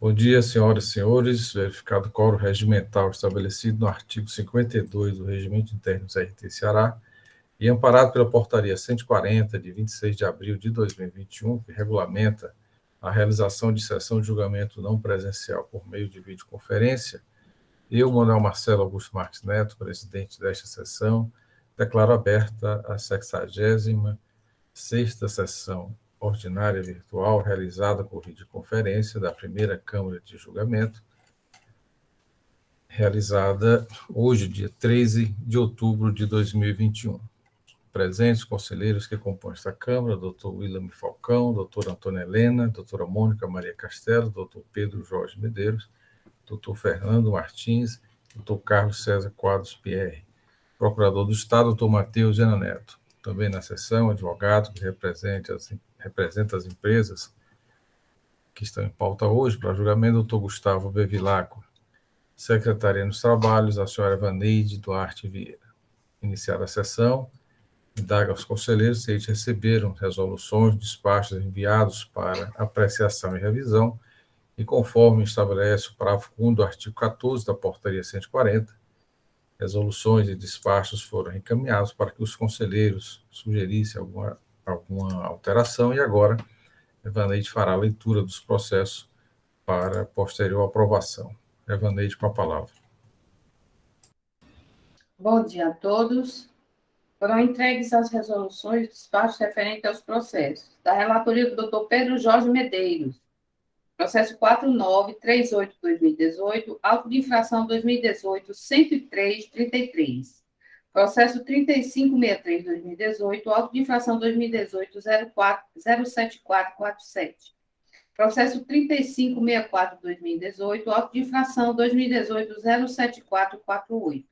Bom dia, senhoras e senhores. Verificado o quórum regimental estabelecido no artigo 52 do Regimento Interno do CRT Ceará e amparado pela Portaria 140, de 26 de abril de 2021, que regulamenta a realização de sessão de julgamento não presencial por meio de videoconferência, eu, Manuel Marcelo Augusto Marques Neto, presidente desta sessão, declaro aberta a 66ª sessão ordinária virtual realizada por videoconferência da primeira Câmara de Julgamento, realizada hoje, dia 13 de outubro de 2021. Presentes conselheiros que compõem esta Câmara, doutor William Falcão, doutora Antônia Helena, doutora Mônica Maria Castelo, doutor Pedro Jorge Medeiros, doutor Fernando Martins, doutor Carlos César Quadros Pierre, procurador do Estado, doutor Matheus Gena Neto. Também na sessão, advogado que representa as empresas que estão em pauta hoje para julgamento, doutor Gustavo Bevilacqua. Secretaria dos Trabalhos, a senhora Vaneide Duarte Vieira. Iniciada a sessão, indaga aos conselheiros se eles receberam resoluções, despachos enviados para apreciação e revisão, e conforme estabelece o parágrafo 1 do artigo 14 da Portaria 140, resoluções e despachos foram encaminhados para que os conselheiros sugerissem alguma alteração, e agora Evaneide fará a leitura dos processos para posterior aprovação. Evaneide, com a palavra. Bom dia a todos. Foram entregues as resoluções e despachos referentes aos processos da relatoria do doutor Pedro Jorge Medeiros, processo 4938-2018, auto de infração 2018-103-33, processo 3563-2018, auto de infração 2018-07447, processo 3564-2018, auto de infração 2018-07448,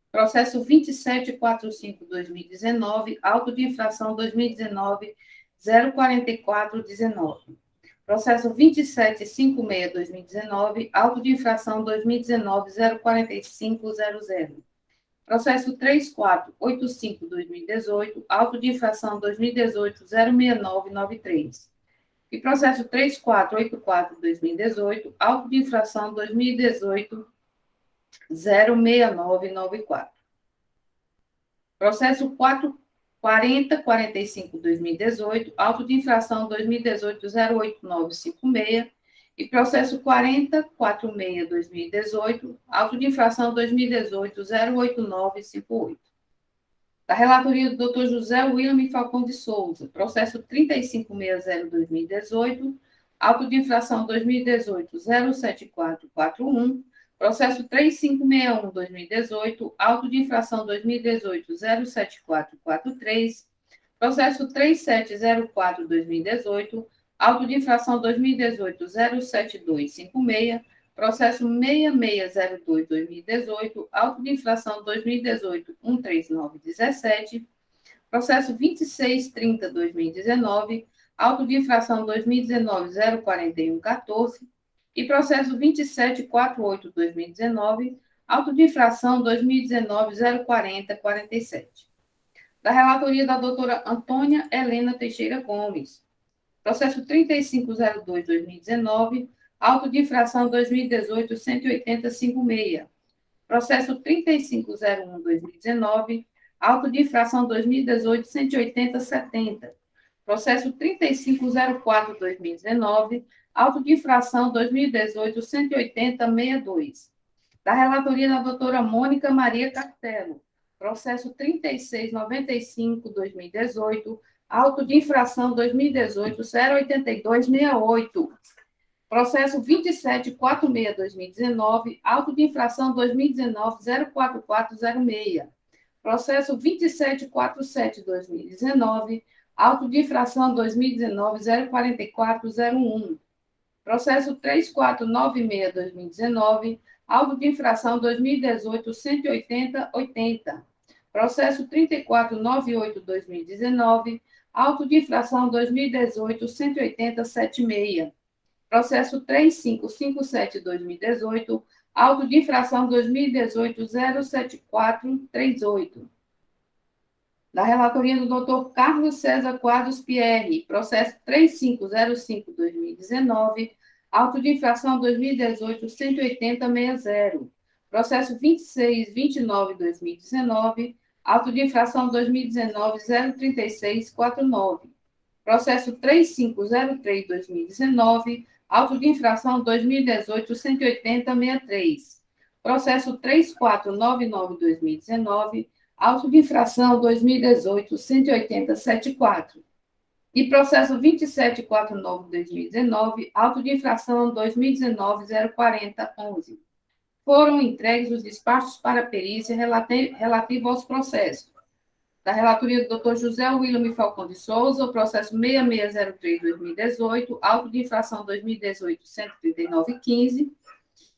processo 2745-2019, auto de infração 2019-04419. Processo 2756-2019, auto de infração 2019-04500. Processo 3485-2018, auto de infração 2018-06993. E processo 3484-2018, auto de infração 2018-06994. Processo 4045-2018, auto de infração 2018-08956, e processo 4046-2018, auto de infração 2018-08958. Da relatoria do Dr. José William Falcão de Souza, processo 3560-2018, auto de infração 2018-07441, processo 3561-2018, auto de infração 2018-07443, processo 3704-2018, auto de infração 2018-07256, processo 6602-2018, auto de infração 2018-13917, processo 2630-2019, auto de infração 2019-04114, e processo 2748-2019, auto de infração 2019-04047. Da relatoria da doutora Antônia Helena Teixeira Gomes, processo 3502-2019, auto de infração 2018-18056, processo 3501-2019, auto de infração 2018-18070, processo 3504-2019, auto de infração 2018-18062. Da relatoria da doutora Mônica Maria Castelo, processo 3695-2018, auto de infração 2018-08268. Processo 2746-2019, auto de infração 2019-04406. Processo 2747-2019, auto de infração 2019-04401. Processo 3496-2019, auto de infração 2018-18080. Processo 3498-2019, auto de infração 2018-18076. Processo 3557-2018, auto de infração 2018-07438. Da relatoria do doutor Carlos César Quadros Pierre, processo 3505-2019, auto de infração 2018-18060, processo 2629-2019, auto de infração 2019-03649, processo 3503-2019, auto de infração 2018-18063, processo 3499-2019, auto de infração 2018-18074, e processo 2749-2019, auto de infração 2019-04011. Foram entregues os despachos para perícia relativo aos processos da relatoria do Dr. José William Falcão de Souza, o processo 6603-2018, auto de infração 2018-13915,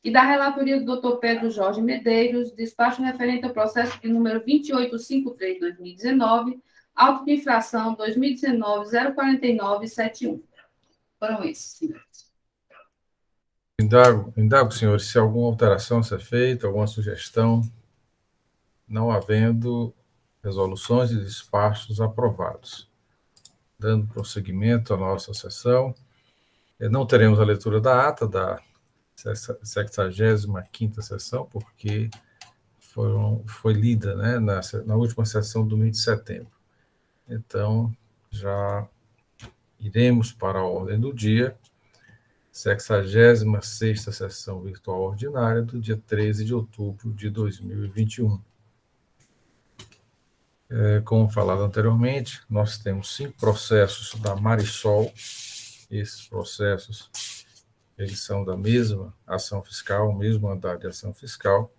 e da relatoria do Dr. Pedro Jorge Medeiros, despacho referente ao processo de número 2853-2019, auto de infração 2019-04971. Foram esses, senhores. Indago, senhores, se alguma alteração a ser feita, alguma sugestão, não havendo resoluções e despachos aprovados. Dando prosseguimento à nossa sessão, não teremos a leitura da ata da 65ª sessão, porque foi lida, né, na última sessão do mês de setembro. Então, já iremos para a ordem do dia, 66ª sessão virtual ordinária do dia 13 de outubro de 2021. Como falado anteriormente, nós temos 5 processos da Marisol. Esses processos, eles são da mesma ação fiscal, o mesmo andar de ação fiscal,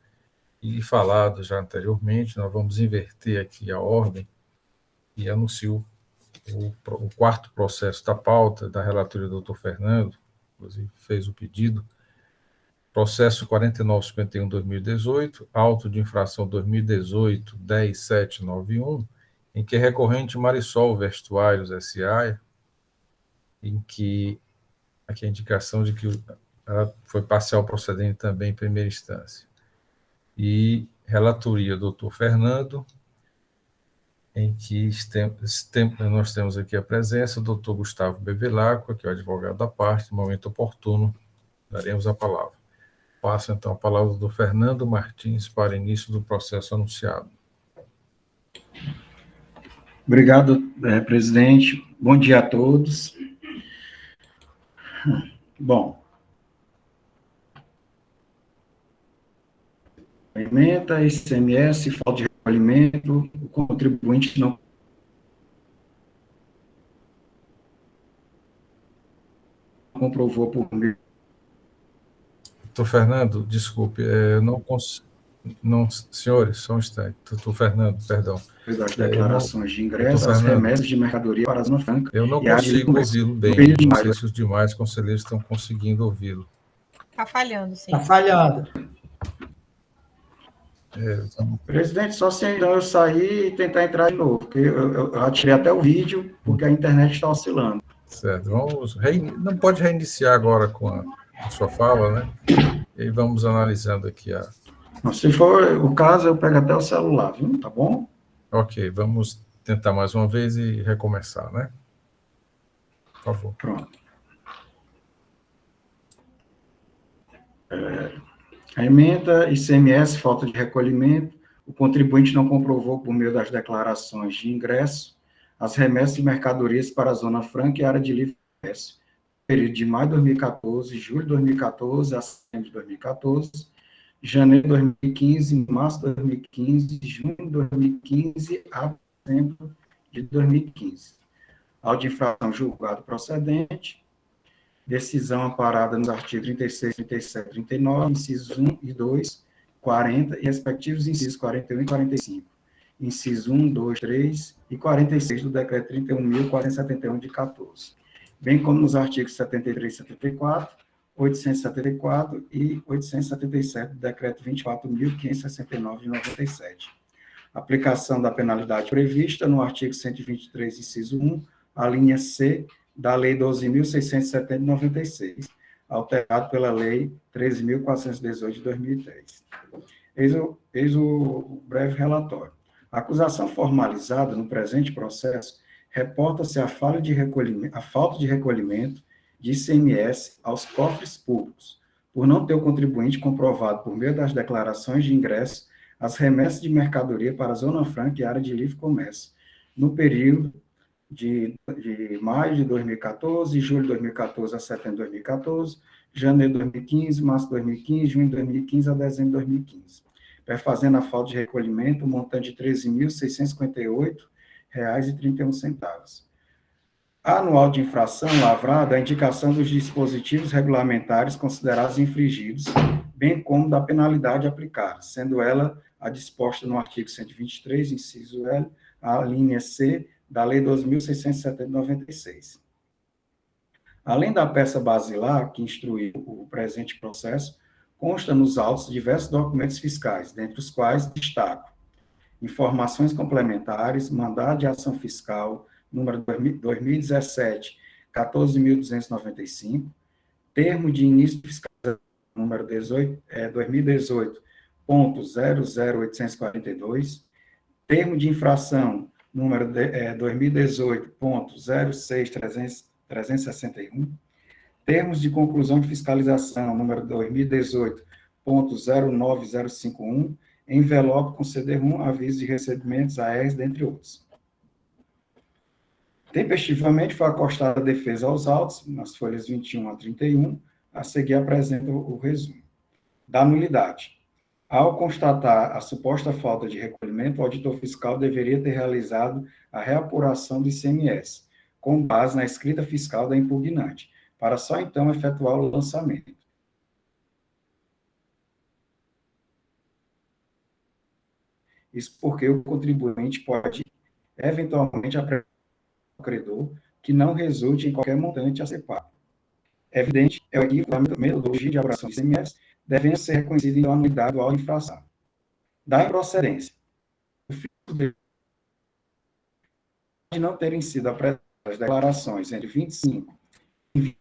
e falado já anteriormente, nós vamos inverter aqui a ordem e anuncio o 4º processo da pauta da relatoria do Dr. Fernando, inclusive fez o pedido, processo 4951-2018, auto de infração 2018-10791, em que é recorrente Marisol Vestuários S.A., em que aqui a indicação de que ela foi parcial procedente também em primeira instância. E relatoria do Dr. Fernando, em que nós temos aqui a presença do Dr. Gustavo Bevilacqua, que é o advogado da parte, no momento oportuno, daremos a palavra. Passo, então, a palavra do Dr. Fernando Martins para início do processo anunciado. Obrigado, presidente. Bom dia a todos. Bom, emenda, ICMS, falta de recolhimento, o contribuinte não comprovou por meio. Doutor Fernando, desculpe, senhores, só um instante. Doutor Fernando, perdão. Das declarações de ingresso, as remessas de mercadoria para a Zona Franca. Eu não consigo ouvi-lo bem. Não sei se os demais conselheiros estão conseguindo ouvi-lo. Está falhando, sim. Está falhado. Presidente, só se então eu sair e tentar entrar de novo, porque eu atirei até o vídeo, porque a internet está oscilando. Certo, não pode reiniciar agora com a sua fala, né? E vamos analisando aqui a... Se for o caso, eu pego até o celular, viu? Tá bom? Ok, vamos tentar mais uma vez e recomeçar, né? Por favor. Pronto. A emenda ICMS, falta de recolhimento, o contribuinte não comprovou por meio das declarações de ingresso as remessas de mercadorias para a Zona Franca e área de livre comércio, período de maio de 2014, julho de 2014 a setembro de 2014, janeiro de 2015, março de 2015, junho de 2015 a dezembro de 2015. Auto de infração julgado procedente, decisão amparada nos artigos 36, 37, 39, incisos 1 e 2, 40 e respectivos incisos 41 e 45, incisos 1, 2, 3 e 46 do decreto 31.471 de 14, bem como nos artigos 73 e 74, 874 e 877 do decreto 24.569 de 97. Aplicação da penalidade prevista no artigo 123, inciso 1, a linha C da Lei 12.670 de 96, alterado pela Lei 13.418 de 2010. Eis o breve relatório. A acusação formalizada no presente processo reporta-se a falta de recolhimento de ICMS aos cofres públicos, por não ter o contribuinte comprovado por meio das declarações de ingresso as remessas de mercadoria para a Zona Franca e área de livre comércio, no período de maio de 2014, julho de 2014 a setembro de 2014, janeiro de 2015, março de 2015, junho de 2015 a dezembro de 2015, perfazendo a falta de recolhimento, um montante de R$ 13.658,31. Anual de infração lavrada, a indicação dos dispositivos regulamentares considerados infringidos, bem como da penalidade aplicada, sendo ela a disposta no artigo 123, inciso L, a linha C, da Lei 2.670/96. Além da peça basilar, que instruiu o presente processo, consta nos autos diversos documentos fiscais, dentre os quais destaco informações complementares, mandado de ação fiscal, número 2017, 14.295, termo de início fiscal, número 2018.00842, termo de infração, número 2018.06361, termos de conclusão de fiscalização, número 2018.09051, envelope com CD1, aviso de recebimentos, ARs, dentre outros. Tempestivamente foi acostada a defesa aos autos, nas folhas 21 a 31, a seguir apresento o resumo. Da nulidade. Ao constatar a suposta falta de recolhimento, o auditor fiscal deveria ter realizado a reapuração do ICMS, com base na escrita fiscal da impugnante, para só então efetuar o lançamento. Isso porque o contribuinte pode, eventualmente, apresentar ao credor que não resulte em qualquer montante a ser pago. É evidente, é o equívoco da metodologia de apuração do ICMS, devendo ser reconhecido em anuidade do auto de infração. Da improcedência. O fluxo de não terem sido apresentadas as declarações entre 25 e 20.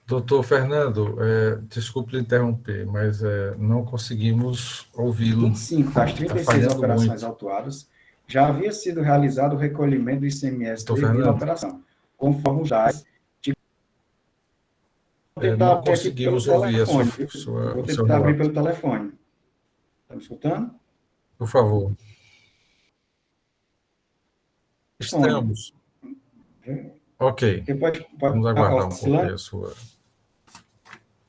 Doutor Fernando, desculpe lhe interromper, mas não conseguimos ouvi-lo. 25 das 36 operações autuadas, já havia sido realizado o recolhimento do ICMS devido à operação, conforme os dados. Não conseguimos ouvir Vou tentar abrir pelo telefone. Está me escutando? Por favor. Estamos. Ok. Vamos aguardar um pouco aí a sua...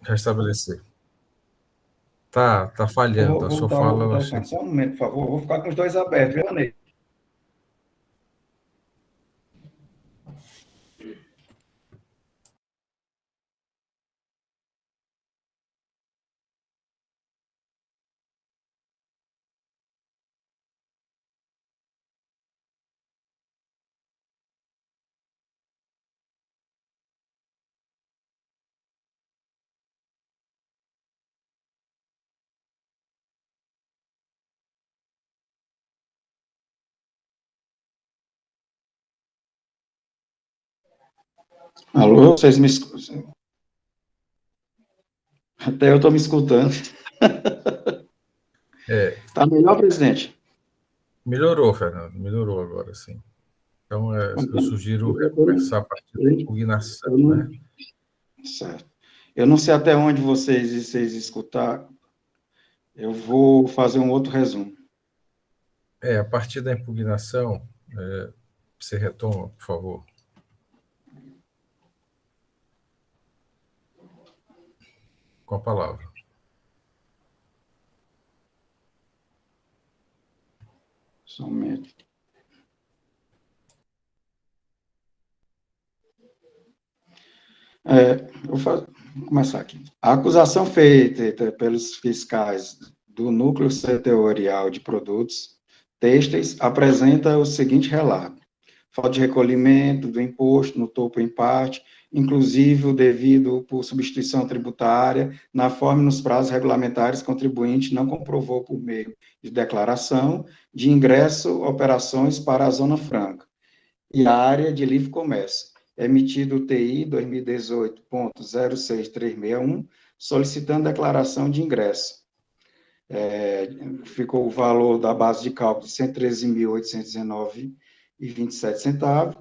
Restabelecer. Tá falhando. A sua fala... Só um momento, por favor. Vou ficar com os dois abertos, viu, Ney? Alô, vocês me escutam? Até eu estou me escutando. Está melhor, presidente? Melhorou, Fernando. Melhorou agora, sim. Então, eu sugiro começar a partir da impugnação, né? Certo. Eu não sei até onde vocês escutaram. Eu vou fazer um outro resumo. A partir da impugnação, você retoma, por favor. Com a palavra. Só um momento. Vou começar aqui. A acusação feita pelos fiscais do Núcleo Setorial de Produtos Têxteis apresenta o seguinte relato: falta de recolhimento do imposto no topo em parte, inclusive o devido por substituição tributária, na forma e nos prazos regulamentares, contribuinte não comprovou por meio de declaração de ingresso operações para a Zona Franca e a área de livre comércio, emitido o TI 2018.06361, solicitando declaração de ingresso. ficou o valor da base de cálculo de R$ 113.819,27.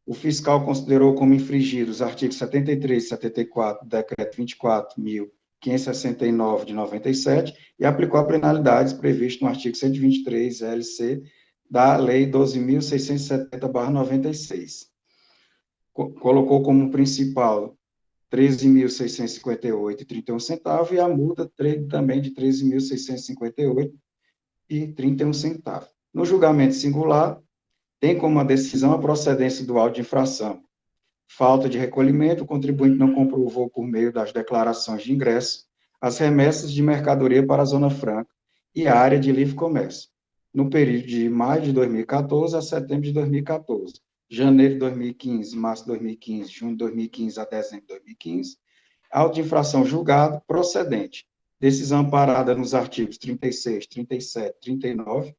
O fiscal considerou como infringidos os artigos 73 e 74 do Decreto 24.569, de 97, e aplicou a penalidades previstas no artigo 123 LC da Lei 12.670/96. Colocou como principal R$ 13.658,31 e a multa também de R$ 13.658,31. No julgamento singular, tem como a decisão a procedência do auto de infração. Falta de recolhimento, o contribuinte não comprovou por meio das declarações de ingresso as remessas de mercadoria para a Zona Franca e a área de livre comércio, no período de maio de 2014 a setembro de 2014, janeiro de 2015, março de 2015, junho de 2015 a dezembro de 2015, auto de infração julgado procedente, decisão amparada nos artigos 36, 37, 39,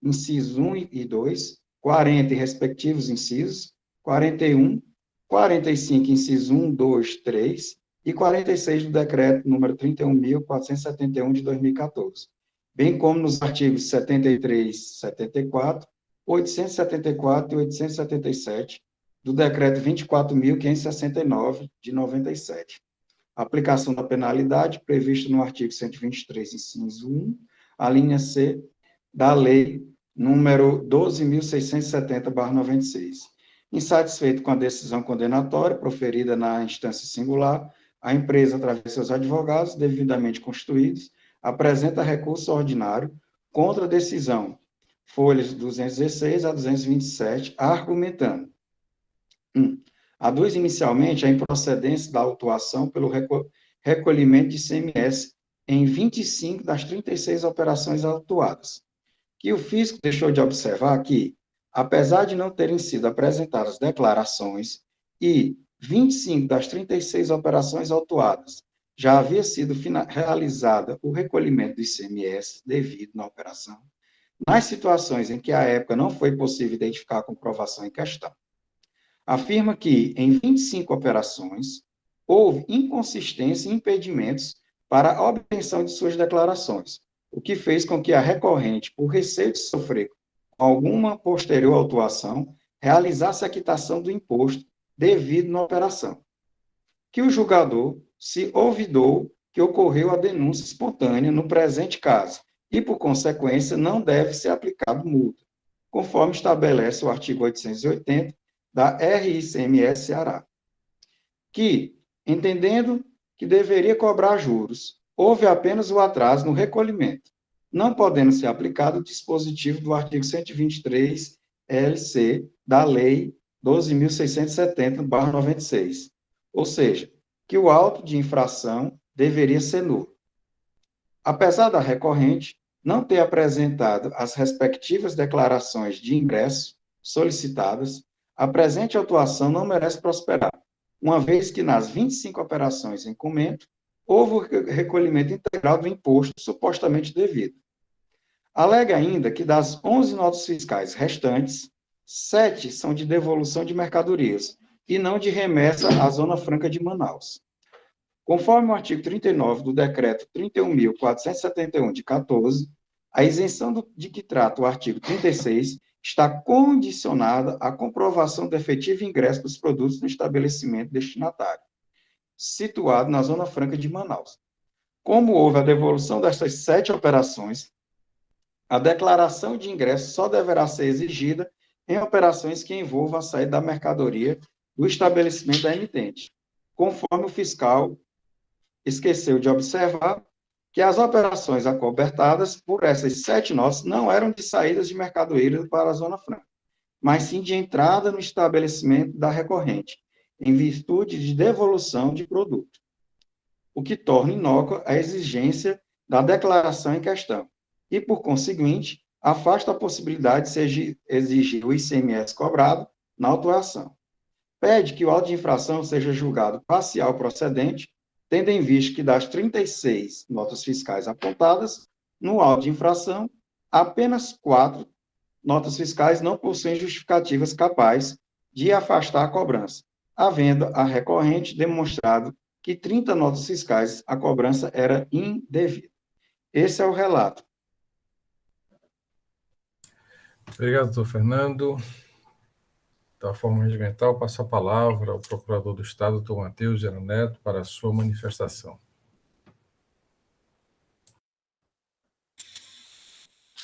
incisos 1 e 2, 40 e respectivos incisos, 41, 45, incisos 1, 2, 3 e 46 do Decreto número 31.471 de 2014, bem como nos artigos 73, 74, 874 e 877 do Decreto 24.569 de 97. A aplicação da penalidade prevista no artigo 123, inciso 1, a linha C da Lei número 12.670/96. Insatisfeito com a decisão condenatória proferida na instância singular, a empresa, através de seus advogados devidamente constituídos, apresenta recurso ordinário contra a decisão, folhas 216 a 227, argumentando: 1. Aduz inicialmente a improcedência da autuação pelo recolhimento de ICMS em 25 das 36 operações autuadas, que o fisco deixou de observar que, apesar de não terem sido apresentadas declarações e 25 das 36 operações autuadas já havia sido realizada o recolhimento do ICMS devido na operação, nas situações em que à época não foi possível identificar a comprovação em questão. Afirma que, em 25 operações, houve inconsistência e impedimentos para a obtenção de suas declarações, o que fez com que a recorrente, por receio de sofrer com alguma posterior autuação, realizasse a quitação do imposto devido na operação. Que o julgador se ouvidou que ocorreu a denúncia espontânea no presente caso e, por consequência, não deve ser aplicado multa, conforme estabelece o artigo 880 da RICMS Ceará. Que, entendendo que deveria cobrar juros, houve apenas o atraso no recolhimento, não podendo ser aplicado o dispositivo do artigo 123 LC da Lei 12.670/96, ou seja, que o auto de infração deveria ser nulo. Apesar da recorrente não ter apresentado as respectivas declarações de ingresso solicitadas, a presente autuação não merece prosperar, uma vez que nas 25 operações em comento, houve o recolhimento integral do imposto supostamente devido. Alega ainda que das 11 notas fiscais restantes, 7 são de devolução de mercadorias e não de remessa à Zona Franca de Manaus. Conforme o artigo 39 do Decreto 31.471 de 14, a isenção de que trata o artigo 36 está condicionada à comprovação do efetivo ingresso dos produtos no estabelecimento destinatário, situado na Zona Franca de Manaus. Como houve a devolução destas 7 operações, a declaração de ingresso só deverá ser exigida em operações que envolvam a saída da mercadoria do estabelecimento da emitente, conforme o fiscal esqueceu de observar que as operações acobertadas por essas 7 notas não eram de saídas de mercadoria para a Zona Franca, mas sim de entrada no estabelecimento da recorrente, em virtude de devolução de produto, o que torna inócua a exigência da declaração em questão e, por conseguinte, afasta a possibilidade de se exigir o ICMS cobrado na autuação. Pede que o auto de infração seja julgado parcial procedente, tendo em vista que das 36 notas fiscais apontadas no auto de infração, apenas 4 notas fiscais não possuem justificativas capazes de afastar a cobrança, havendo a recorrente demonstrado que 30 notas fiscais a cobrança era indevida. Esse é o relato. Obrigado, doutor Fernando. Da forma regimental, passo a palavra ao Procurador do Estado, doutor Matheus Gera Neto, para a sua manifestação.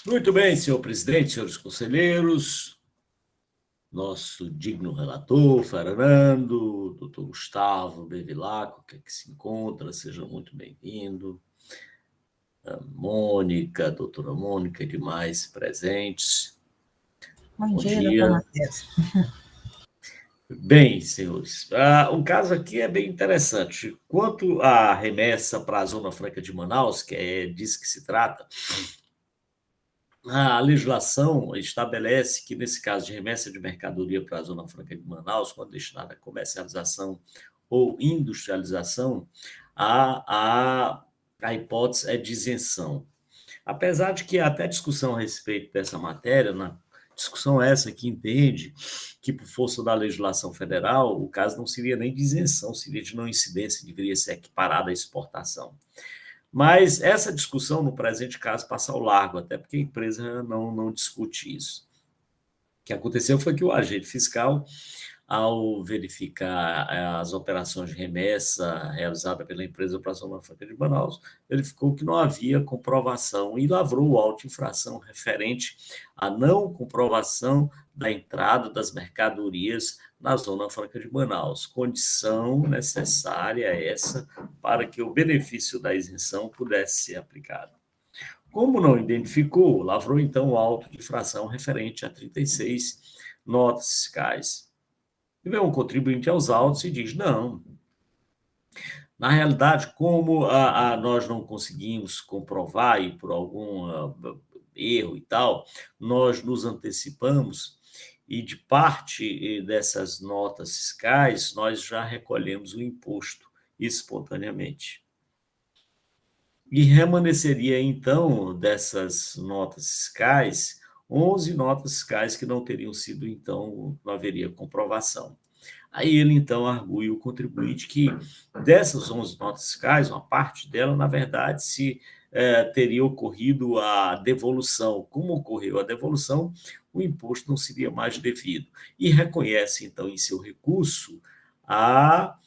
Muito bem, senhor presidente, senhores conselheiros, nosso digno relator, Fernando, doutor Gustavo Bevilacqua, que aqui se encontra, sejam muito bem-vindos. Mônica, doutora Mônica e demais presentes. Bom dia, doutor Matheus. Bem, senhores, o caso aqui é bem interessante. Quanto à remessa para a Zona Franca de Manaus, que é disso que se trata, a legislação estabelece que, nesse caso de remessa de mercadoria para a Zona Franca de Manaus, quando destinada à comercialização ou industrialização, a hipótese é de isenção. Apesar de que há até discussão a respeito dessa matéria, na discussão essa que entende que, por força da legislação federal, o caso não seria nem de isenção, seria de não incidência, deveria ser equiparado à exportação. Mas essa discussão, no presente caso, passa ao largo, até porque a empresa não discute isso. O que aconteceu foi que o agente fiscal, ao verificar as operações de remessa realizadas pela empresa para a Zona Franca de Manaus, verificou que não havia comprovação e lavrou auto-infração referente à não comprovação da entrada das mercadorias na Zona Franca de Manaus, condição necessária essa para que o benefício da isenção pudesse ser aplicado. Como não identificou, lavrou então o auto de infração referente a 36 notas fiscais. E vem um contribuinte aos autos e diz, não, na realidade, como nós não conseguimos comprovar e por algum erro e tal, nós nos antecipamos e de parte dessas notas fiscais nós já recolhemos o imposto espontaneamente. E remanesceria, então, dessas notas fiscais, 11 notas fiscais que não teriam sido, então, não haveria comprovação. Aí ele, então, argui o contribuinte que dessas 11 notas fiscais, uma parte dela, na verdade, teria ocorrido a devolução. Como ocorreu a devolução, o imposto não seria mais devido. E reconhece, então, em seu recurso, a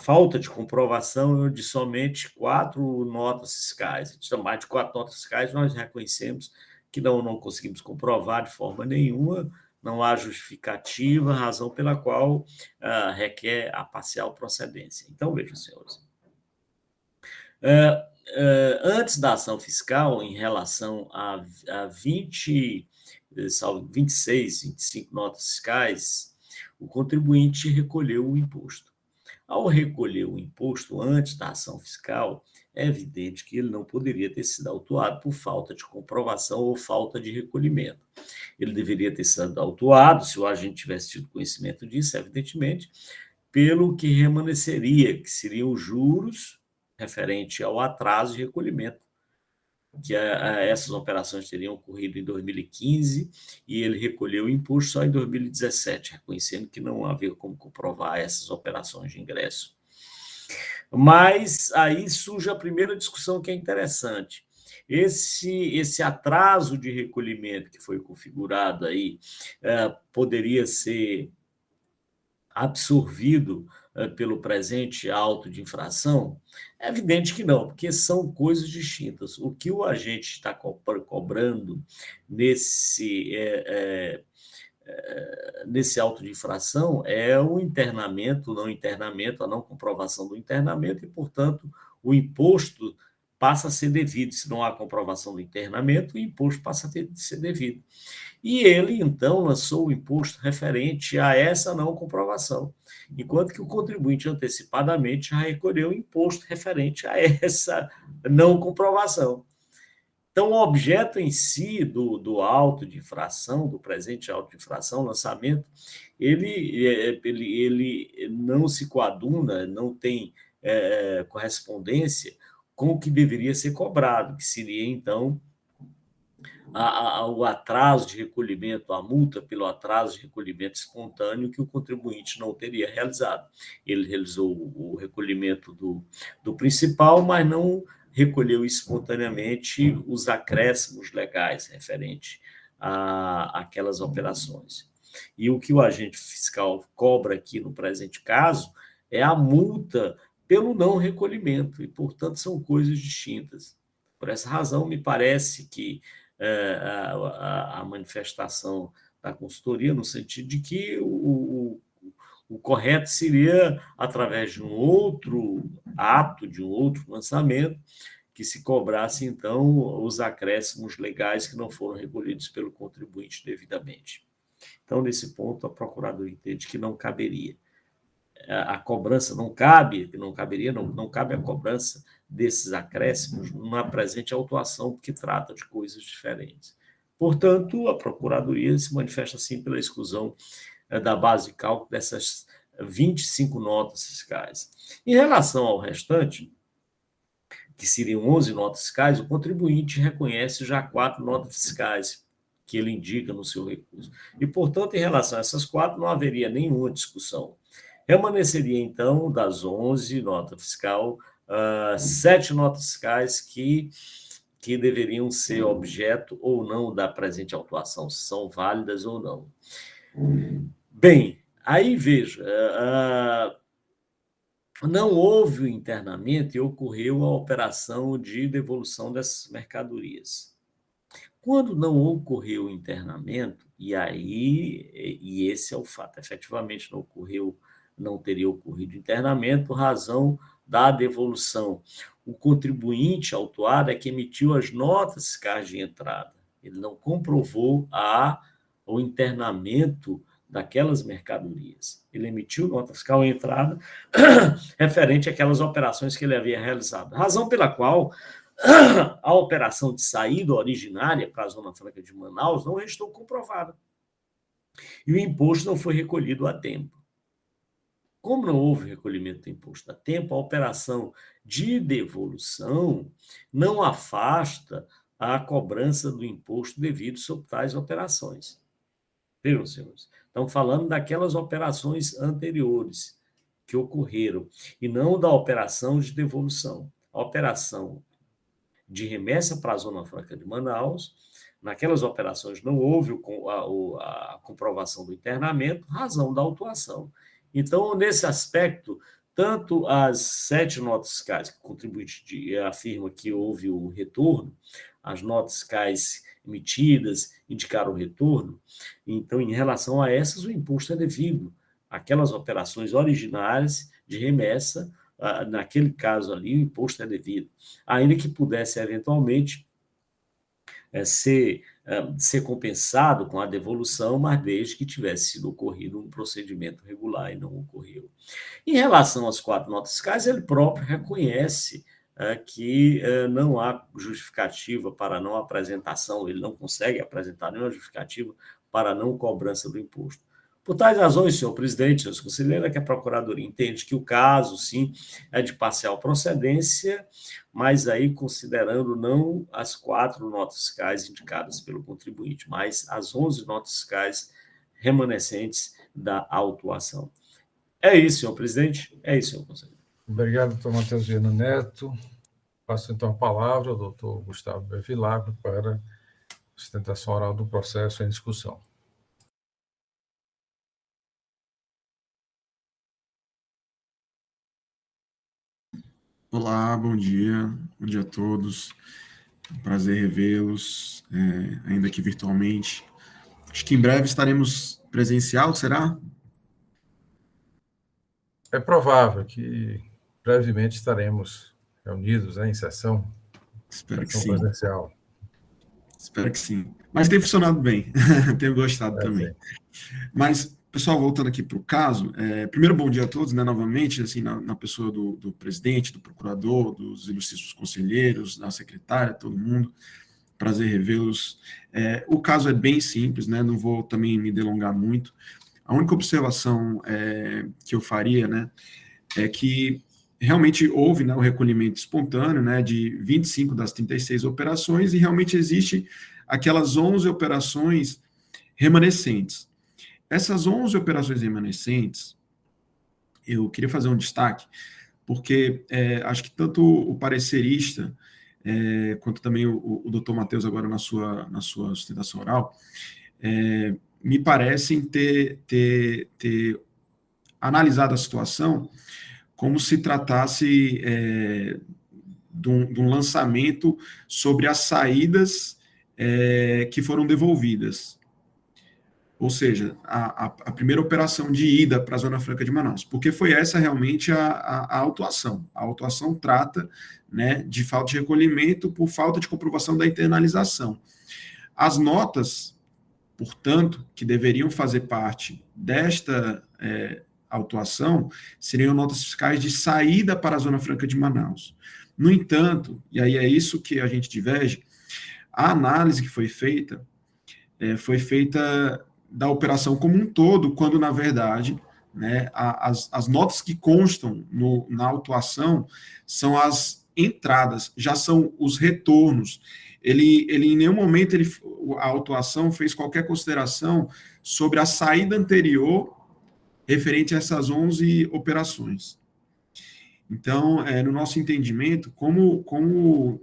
falta de comprovação de somente 4 notas fiscais. Então, mais de 4 notas fiscais, nós reconhecemos que não conseguimos comprovar de forma nenhuma, não há justificativa, razão pela qual requer a parcial procedência. Então, vejam, senhores. Antes da ação fiscal, em relação a 26, 25 notas fiscais, o contribuinte recolheu o imposto. Ao recolher o imposto antes da ação fiscal, é evidente que ele não poderia ter sido autuado por falta de comprovação ou falta de recolhimento. Ele deveria ter sido autuado, se o agente tivesse tido conhecimento disso, evidentemente, pelo que remanesceria, que seriam os juros referente ao atraso de recolhimento, que essas operações teriam ocorrido em 2015 e ele recolheu o imposto só em 2017, reconhecendo que não havia como comprovar essas operações de ingresso. Mas aí surge a primeira discussão que é interessante. Esse atraso de recolhimento que foi configurado aí poderia ser absorvido pelo presente auto de infração? É evidente que não, porque são coisas distintas. O que o agente está cobrando nesse auto de infração é o internamento, a não comprovação do internamento e, portanto, o imposto passa a ser devido. Se não há comprovação do internamento, o imposto passa a ser devido. E ele, então, lançou o imposto referente a essa não comprovação, enquanto que o contribuinte antecipadamente já recolheu o imposto referente a essa não comprovação. Então, o objeto em si do auto de infração, do presente auto de infração, lançamento, ele não se coaduna, não tem correspondência com o que deveria ser cobrado, que seria, então, o atraso de recolhimento, a multa pelo atraso de recolhimento espontâneo que o contribuinte não teria realizado. Ele realizou o recolhimento do principal, mas não recolheu espontaneamente os acréscimos legais referentes àquelas operações. E o que o agente fiscal cobra aqui no presente caso é a multa pelo não recolhimento, e, portanto, são coisas distintas. Por essa razão, me parece que a manifestação da consultoria, no sentido de que o correto seria, através de um outro ato, de um outro lançamento, que se cobrasse, então, os acréscimos legais que não foram recolhidos pelo contribuinte devidamente. Então, nesse ponto, a Procuradoria entende que não caberia. A cobrança não cabe a cobrança desses acréscimos na presente autuação, porque trata de coisas diferentes. Portanto, a Procuradoria se manifesta, assim, pela exclusão da base de cálculo dessas 25 notas fiscais. Em relação ao restante, que seriam 11 notas fiscais, o contribuinte reconhece já 4 notas fiscais que ele indica no seu recurso. E, portanto, em relação a essas 4, não haveria nenhuma discussão. Remanesceria, então, das 11 notas fiscais, 7 notas fiscais que deveriam ser objeto ou não da presente autuação, se são válidas ou não. Bem, aí veja, não houve o internamento e ocorreu a operação de devolução dessas mercadorias. Quando não ocorreu o internamento, e esse é o fato, efetivamente não teria ocorrido internamento, razão da devolução. O contribuinte autuado é que emitiu as notas fiscais de entrada. Ele não comprovou o internamento daquelas mercadorias. Ele emitiu nota fiscal de entrada referente àquelas operações que ele havia realizado. Razão pela qual a operação de saída originária para a Zona Franca de Manaus não restou comprovada. E o imposto não foi recolhido a tempo. Como não houve recolhimento do imposto a tempo, a operação de devolução não afasta a cobrança do imposto devido sobre tais operações. Viram, senhores? Estamos falando daquelas operações anteriores que ocorreram, e não da operação de devolução. A operação de remessa para a Zona Franca de Manaus, naquelas operações não houve a comprovação do internamento, razão da autuação. Então, nesse aspecto, tanto as 7 notas fiscais que o contribuinte afirma que houve o retorno, as notas fiscais emitidas indicaram o retorno, então, em relação a essas, o imposto é devido. Aquelas operações originárias de remessa, naquele caso ali, o imposto é devido. Ainda que pudesse, eventualmente, ser compensado com a devolução, mas desde que tivesse sido ocorrido um procedimento regular e não ocorreu. Em relação às 4 notas fiscais, ele próprio reconhece que não há justificativa para não apresentação, ele não consegue apresentar nenhuma justificativa para não cobrança do imposto. Por tais razões, senhor presidente, senhores conselheiros, é que a Procuradoria entende que o caso, sim, é de parcial procedência, mas aí considerando não as 4 notas fiscais indicadas pelo contribuinte, mas as 11 notas fiscais remanescentes da autuação. É isso, senhor presidente. É isso, senhor conselheiro. Obrigado, doutor Matheus Viana Neto. Passo, então, a palavra ao doutor Gustavo Bevilacqua para a sustentação oral do processo em discussão. Olá, bom dia a todos. Prazer revê-los, ainda que virtualmente. Acho que em breve estaremos presencial, será? É provável que brevemente estaremos reunidos em sessão. Espero que sim. Presencial. Espero que sim. Mas tem funcionado bem, tenho gostado também. Sim. Mas, pessoal, voltando aqui para o caso, primeiro bom dia a todos, né, novamente, assim, na pessoa do presidente, do procurador, dos ilustríssimos conselheiros, da secretária, todo mundo. Prazer revê-los. O caso é bem simples, né, não vou também me delongar muito. A única observação que eu faria, né, é que realmente houve, né, o recolhimento espontâneo, né, de 25 das 36 operações e realmente existe aquelas 11 operações remanescentes. Essas 11 operações remanescentes, eu queria fazer um destaque, porque acho que tanto o parecerista quanto também o doutor Matheus agora na sua sustentação oral, me parecem ter analisado a situação como se tratasse de um lançamento sobre as saídas que foram devolvidas. Ou seja, a primeira operação de ida para a Zona Franca de Manaus, porque foi essa realmente a autuação. A autuação trata, né, de falta de recolhimento por falta de comprovação da internalização. As notas, portanto, que deveriam fazer parte desta autuação, seriam notas fiscais de saída para a Zona Franca de Manaus. No entanto, e aí é isso que a gente diverge, a análise que foi feita da operação como um todo, quando, na verdade, né, as notas que constam na autuação são as entradas, já são os retornos. Ele em nenhum momento, a autuação fez qualquer consideração sobre a saída anterior referente a essas 11 operações. Então, no nosso entendimento, como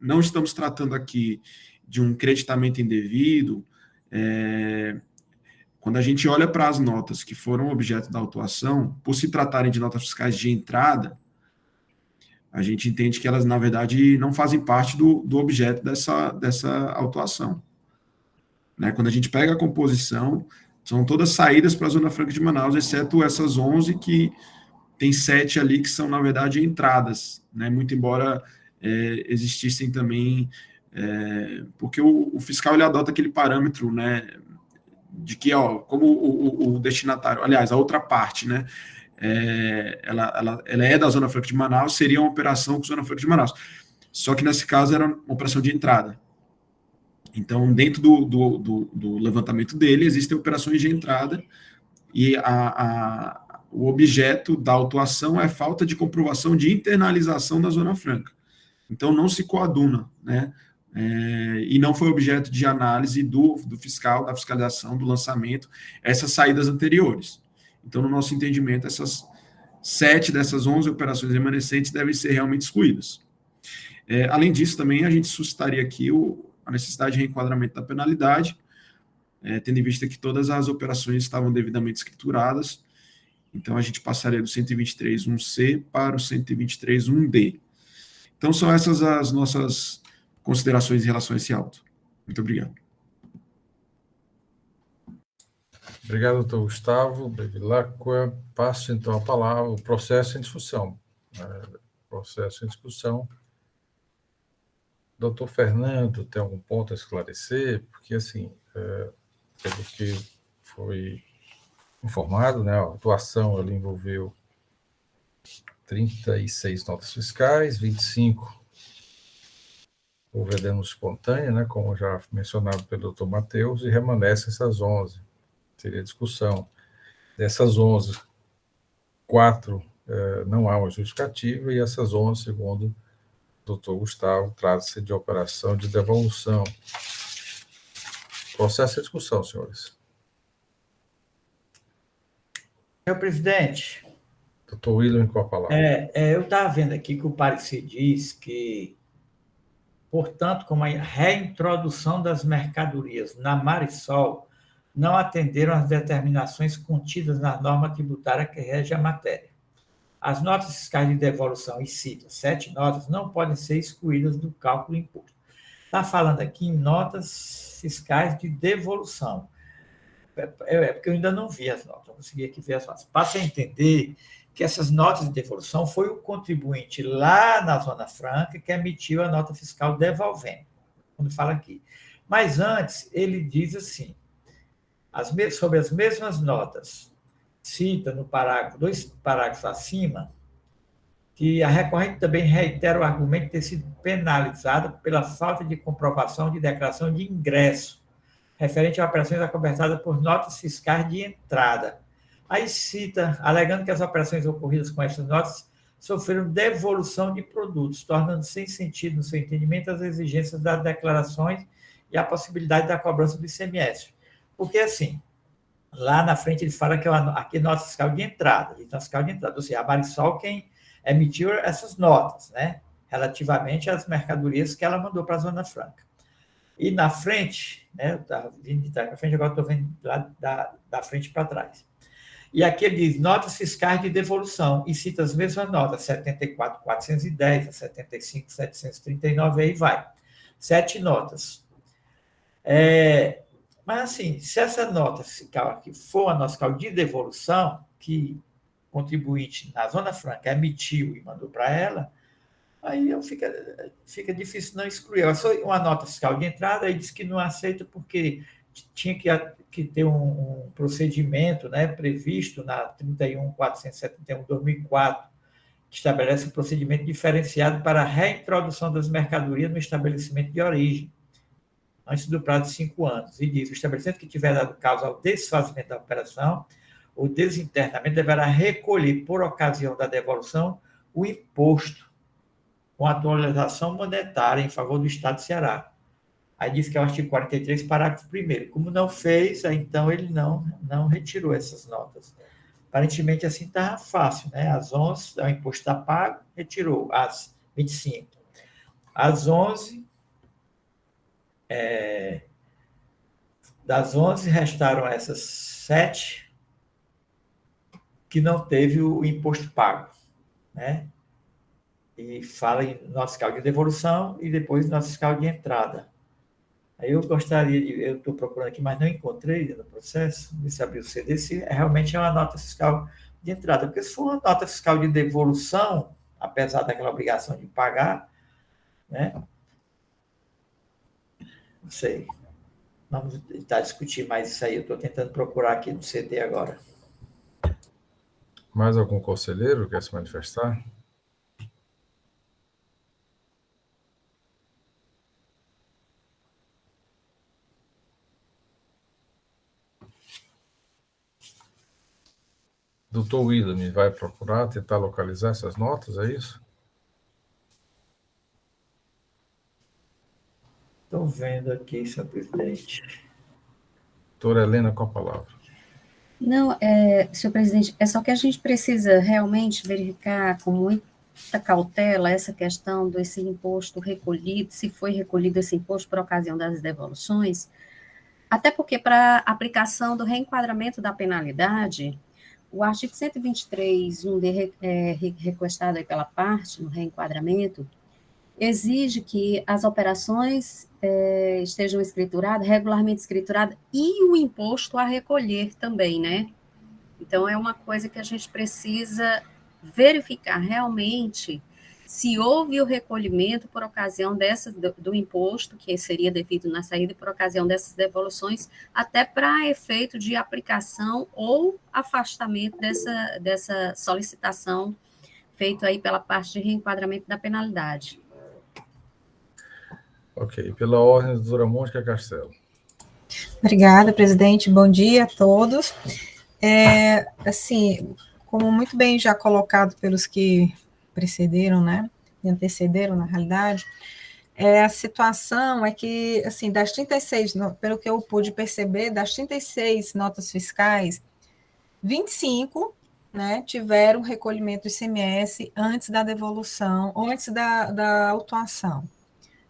não estamos tratando aqui de um creditamento indevido, quando a gente olha para as notas que foram objeto da autuação, por se tratarem de notas fiscais de entrada, a gente entende que elas, na verdade, não fazem parte do objeto dessa autuação. Né? Quando a gente pega a composição, são todas saídas para a Zona Franca de Manaus, exceto essas 11 que tem 7 ali que são, na verdade, entradas, né? Muito embora existissem também, porque o fiscal ele adota aquele parâmetro, né, de que, como o destinatário, aliás, a outra parte, né, ela é da Zona Franca de Manaus, seria uma operação com Zona Franca de Manaus. Só que, nesse caso, era uma operação de entrada. Então, dentro do levantamento dele, existem operações de entrada e o objeto da autuação é falta de comprovação de internalização da Zona Franca. Então, não se coaduna, né? E não foi objeto de análise do fiscal, da fiscalização, do lançamento, essas saídas anteriores. Então, no nosso entendimento, essas 7 dessas 11 operações remanescentes devem ser realmente excluídas. Além disso, também a gente suscitaria aqui a necessidade de reenquadramento da penalidade, tendo em vista que todas as operações estavam devidamente escrituradas. Então, a gente passaria do 123.1c para o 123.1d. Então, são essas as nossas considerações em relação a esse auto. Muito obrigado. Obrigado, doutor Gustavo Bevilacqua. Passo, então, a palavra, o processo em discussão. Processo em discussão. Doutor Fernando, tem algum ponto a esclarecer? Porque, assim, pelo que foi informado, né, a autuação ela envolveu 36 notas fiscais, 25 houve a denúncia espontânea, né, como já mencionado pelo doutor Matheus, e remanescem essas 11. Seria discussão. Dessas 11, 4 não há uma justificativa, e essas 11, segundo o doutor Gustavo, trata-se de operação de devolução. Processo de discussão, senhores. Senhor presidente. Doutor William, com a palavra. Eu estava vendo aqui que o parecer diz que, portanto, como a reintrodução das mercadorias na Marisol não atenderam às determinações contidas na norma tributária que rege a matéria. As notas fiscais de devolução, e cita 7 notas, não podem ser excluídas do cálculo do imposto. Está falando aqui em notas fiscais de devolução. Porque eu ainda não vi as notas, eu consegui aqui ver as notas. Passa a entender que essas notas de devolução foi o contribuinte lá na Zona Franca que emitiu a nota fiscal devolvendo, quando fala aqui. Mas antes, ele diz assim, sobre as mesmas notas, cita no parágrafo, 2 parágrafos acima, que a recorrente também reitera o argumento de ter sido penalizada pela falta de comprovação de declaração de ingresso, referente a operações acobertadas por notas fiscais de entrada. Aí cita, alegando que as operações ocorridas com essas notas sofreram devolução de produtos, tornando sem sentido, no seu entendimento, as exigências das declarações e a possibilidade da cobrança do ICMS. Porque, assim, lá na frente ele fala que aqui é nota fiscal de entrada, ou seja, a Marisol quem emitiu essas notas, né? Relativamente às mercadorias que ela mandou para a Zona Franca. E na frente, né? Eu estava vindo de trás para frente, agora estou vendo lá da frente para trás. E aqui ele diz notas fiscais de devolução, e cita as mesmas notas, 74.410 a 75.739, aí vai. 7 notas. Mas, assim, se essa nota fiscal aqui for uma nota fiscal de devolução, que o contribuinte na Zona Franca emitiu e mandou para ela, aí fica difícil não excluir. Ela só uma nota fiscal de entrada e diz que não aceita porque tinha que ter um procedimento, né, previsto na 31.471/2004, que estabelece um procedimento diferenciado para a reintrodução das mercadorias no estabelecimento de origem, antes do prazo de 5 anos. E diz, o estabelecimento que tiver dado causa ao desfazimento da operação, o desinternamento deverá recolher, por ocasião da devolução, o imposto com atualização monetária em favor do Estado do Ceará. Aí diz que é o artigo 43, parágrafo 1º. Como não fez, então ele não retirou essas notas. Aparentemente, assim está fácil, né? Às 11, o imposto está pago, retirou. Às 25. Às 11, das 11, restaram essas 7 que não teve o imposto pago, né? E fala em nota fiscal de devolução e depois nota fiscal de entrada. Aí eu estou procurando aqui, mas não encontrei no processo, se abrir o CD, se realmente é uma nota fiscal de entrada. Porque se for uma nota fiscal de devolução, apesar daquela obrigação de pagar, né? Não sei. Vamos tentar discutir mais isso aí. Eu estou tentando procurar aqui no CD agora. Mais algum conselheiro quer se manifestar? Doutor William vai procurar, tentar localizar essas notas, é isso? Estou vendo aqui, senhor presidente. Doutora Helena, com a palavra. Não, senhor presidente, é só que a gente precisa realmente verificar com muita cautela essa questão desse imposto recolhido, se foi recolhido esse imposto por ocasião das devoluções, até porque para aplicação do reenquadramento da penalidade, o artigo 123(1)D, requestado aí pela parte no reenquadramento, exige que as operações estejam escrituradas, regularmente escrituradas, e o imposto a recolher também, né? Então, é uma coisa que a gente precisa verificar realmente se houve o recolhimento por ocasião do imposto, que seria devido na saída, por ocasião dessas devoluções, até para efeito de aplicação ou afastamento dessa solicitação feita aí pela parte de reenquadramento da penalidade. Ok. Pela ordem, doutora Mônica Castelo. Obrigada, presidente. Bom dia a todos. Assim, como muito bem já colocado pelos que precederam, né, e antecederam, na realidade, a situação é que, assim, das 36, pelo que eu pude perceber, das 36 notas fiscais, 25, né, tiveram recolhimento do ICMS antes da devolução, ou antes da autuação,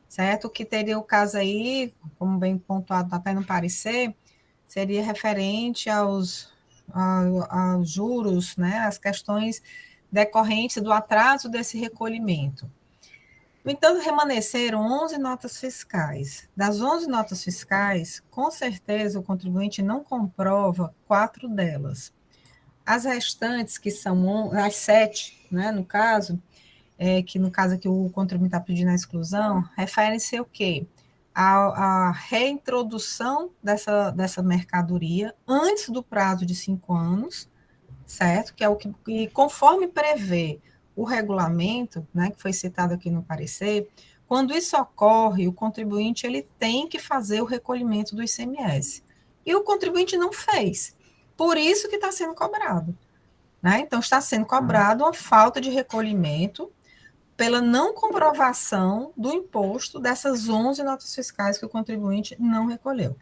certo? O que teria o caso aí, como bem pontuado até no parecer, seria referente aos juros, né, as questões decorrentes do atraso desse recolhimento. No entanto, remanesceram 11 notas fiscais. Das 11 notas fiscais, com certeza o contribuinte não comprova 4 delas. As restantes, que são as 7, né, no caso, que no caso aqui o contribuinte está pedindo a exclusão, referem-se ao quê? A reintrodução dessa mercadoria antes do prazo de 5 anos, certo? Que é o que conforme prevê o regulamento, né, que foi citado aqui no parecer, quando isso ocorre, o contribuinte ele tem que fazer o recolhimento do ICMS. E o contribuinte não fez. Por isso que está sendo cobrado, né? Então, está sendo cobrado uma falta de recolhimento pela não comprovação do imposto dessas 11 notas fiscais que o contribuinte não recolheu.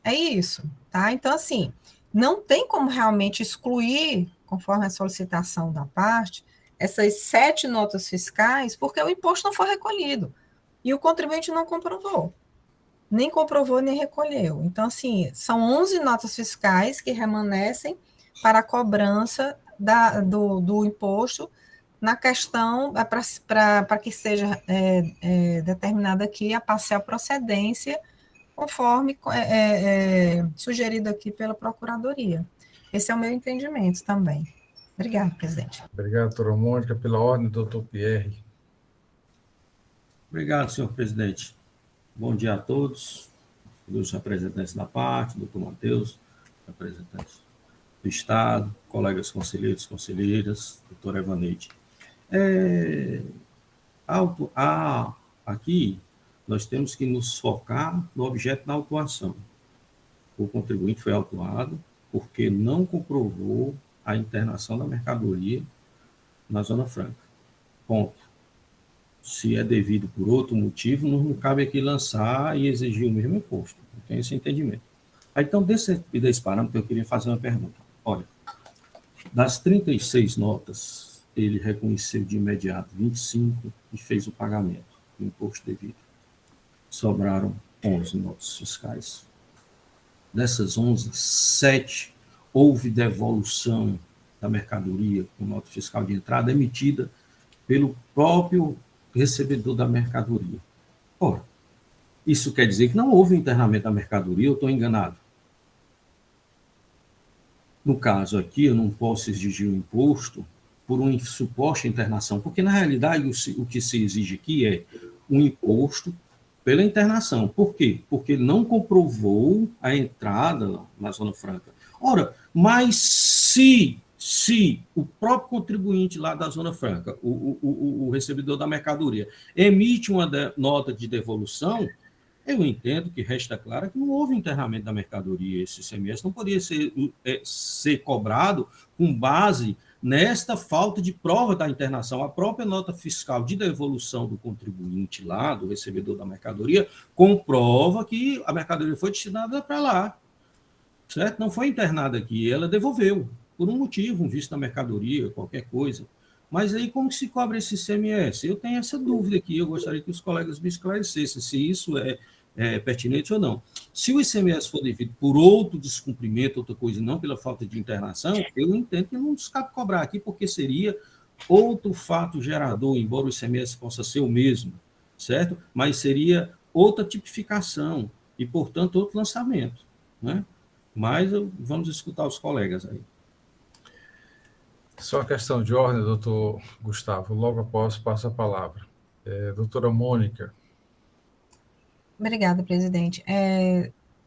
É isso, tá? Então, assim, não tem como realmente excluir, conforme a solicitação da parte, essas 7 notas fiscais porque o imposto não foi recolhido e o contribuinte não comprovou. Nem comprovou, nem recolheu. Então, assim, são 11 notas fiscais que remanescem para a cobrança do imposto na questão, para que seja determinada aqui a parcial procedência, conforme sugerido aqui pela Procuradoria. Esse é o meu entendimento também. Obrigada, presidente. Obrigado, doutora Mônica. Pela ordem, doutor Pierre. Obrigado, senhor presidente. Bom dia a todos, os representantes da parte, doutor Matheus, representantes do Estado, colegas conselheiros, conselheiras, doutora Evaneide. Aqui, nós temos que nos focar no objeto da autuação. O contribuinte foi autuado porque não comprovou a internação da mercadoria na Zona Franca. Ponto. Se é devido por outro motivo, não cabe aqui lançar e exigir o mesmo imposto. Não tem esse entendimento. Aí, então, desse parâmetro, eu queria fazer uma pergunta. Olha, das 36 notas, ele reconheceu de imediato 25 e fez o pagamento do imposto devido. Sobraram 11 notas fiscais. Dessas 11, 7 houve devolução da mercadoria com nota fiscal de entrada emitida pelo próprio recebedor da mercadoria. Ora, isso quer dizer que não houve internamento da mercadoria, eu estou enganado. No caso aqui, eu não posso exigir o imposto por uma suposta internação, porque, na realidade, o que se exige aqui é um imposto pela internação. Por quê? Porque ele não comprovou a entrada na Zona Franca. Ora, mas se o próprio contribuinte lá da Zona Franca, o recebedor da mercadoria, emite uma nota de devolução, eu entendo que resta claro que não houve enterramento da mercadoria. Esse ICMS não poderia ser cobrado com base nesta falta de prova da internação. A própria nota fiscal de devolução do contribuinte lá, do recebedor da mercadoria, comprova que a mercadoria foi destinada para lá, certo? Não foi internada aqui, ela devolveu, por um motivo, um vício da mercadoria, qualquer coisa. Mas aí como que se cobra esse ICMS? Eu tenho essa dúvida aqui, eu gostaria que os colegas me esclarecessem se isso é pertinente ou não. Se o ICMS for devido por outro descumprimento, outra coisa, não pela falta de internação, eu entendo que não cabe cobrar aqui, porque seria outro fato gerador, embora o ICMS possa ser o mesmo, certo? Mas seria outra tipificação e, portanto, outro lançamento, né? Mas vamos escutar os colegas aí. Só uma questão de ordem, doutor Gustavo. Logo após, passo a palavra. Doutora Mônica. Obrigada, presidente.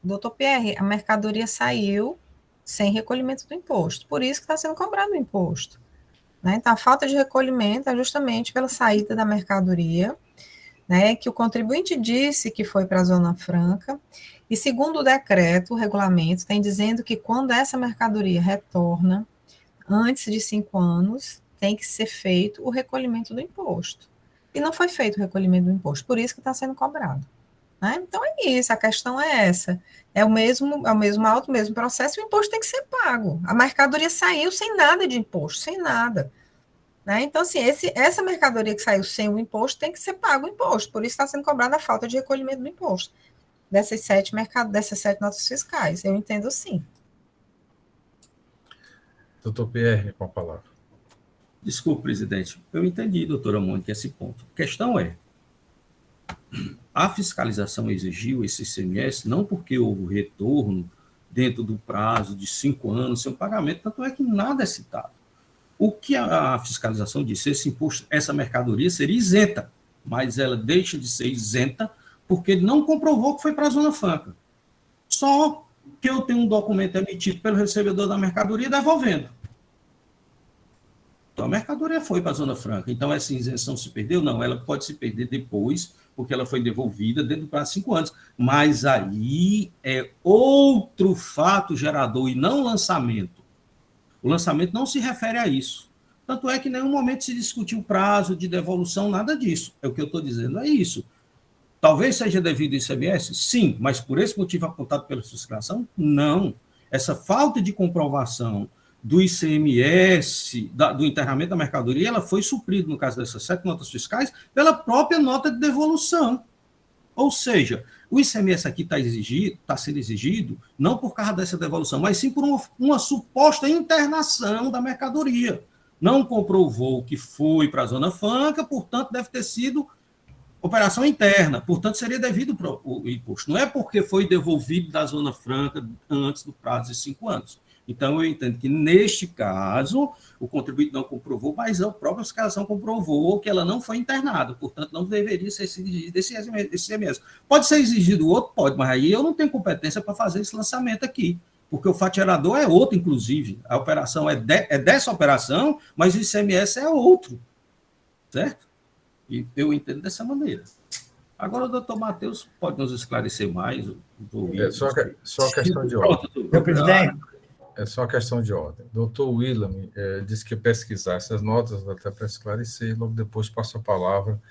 Doutor Pierre, a mercadoria saiu sem recolhimento do imposto, por isso que está sendo cobrado o imposto. Né? Então, a falta de recolhimento é justamente pela saída da mercadoria, né, que o contribuinte disse que foi para a Zona Franca, e segundo o decreto, o regulamento, tem dizendo que quando essa mercadoria retorna, antes de 5 anos, tem que ser feito o recolhimento do imposto. E não foi feito o recolhimento do imposto, por isso que está sendo cobrado. Né? Então é isso, a questão é essa. É o mesmo auto, o mesmo processo, o imposto tem que ser pago. A mercadoria saiu sem nada de imposto, sem nada. Né? Então, assim, essa mercadoria que saiu sem o imposto tem que ser pago o imposto, por isso está sendo cobrada a falta de recolhimento do imposto dessas 7 notas fiscais. Eu entendo sim. Doutor Pierre, com a palavra. Desculpe, presidente. Eu entendi, doutora Mônica, esse ponto. A questão é, a fiscalização exigiu esse ICMS não porque houve retorno dentro do prazo de 5 anos sem pagamento, tanto é que nada é citado. O que a fiscalização disse, esse imposto, essa mercadoria seria isenta, mas ela deixa de ser isenta porque não comprovou que foi para a Zona Franca. Só que eu tenho um documento emitido pelo recebedor da mercadoria devolvendo. Então, a mercadoria foi para a Zona Franca. Então, essa isenção se perdeu? Não, ela pode se perder depois, porque ela foi devolvida dentro do prazo de 5 anos. Mas aí é outro fato gerador e não lançamento. O lançamento não se refere a isso. Tanto é que em nenhum momento se discutiu prazo de devolução, nada disso. É o que eu estou dizendo, é isso. Talvez seja devido ao ICMS? Sim, mas por esse motivo apontado pela fiscalização? Não. Essa falta de comprovação do ICMS, do enterramento da mercadoria, ela foi suprida, no caso dessas 7 notas fiscais, pela própria nota de devolução. Ou seja, o ICMS aqui está sendo exigido não por causa dessa devolução, mas sim por uma suposta internação da mercadoria. Não comprovou que foi para a Zona Franca, portanto, deve ter sido operação interna, portanto, seria devido o imposto. Não é porque foi devolvido da Zona Franca antes do prazo de 5 anos. Então, eu entendo que, neste caso, o contribuinte não comprovou, mas a própria fiscalização comprovou que ela não foi internada, portanto, não deveria ser exigido esse ICMS. Pode ser exigido outro? Pode, mas aí eu não tenho competência para fazer esse lançamento aqui, porque o faturador é outro, inclusive. A operação é dessa operação, mas o ICMS é outro, certo? E eu entendo dessa maneira. Agora o doutor Matheus pode nos esclarecer mais. Só questão de ordem. Meu presidente. É só questão de ordem. Doutor Willam disse que pesquisar essas notas até para esclarecer, logo depois passo a palavra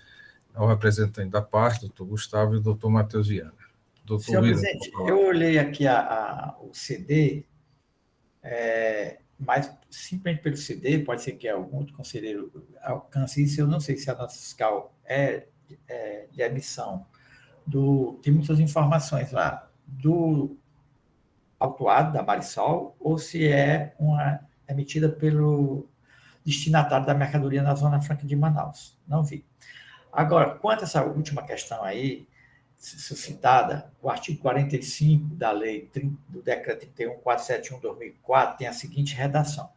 ao representante da parte, doutor Gustavo, e o doutor Matheus Viana. Senhor presidente, eu olhei aqui o CD, mas simplesmente pelo CD, pode ser que algum outro conselheiro alcance isso, eu não sei se a nota fiscal é de emissão tem muitas informações lá, do autuado da Marisol, ou se é uma emitida pelo destinatário da mercadoria na Zona Franca de Manaus. Não vi. Agora, quanto a essa última questão aí, suscitada, o artigo 45 da lei do decreto 31.471/2004 tem a seguinte redação.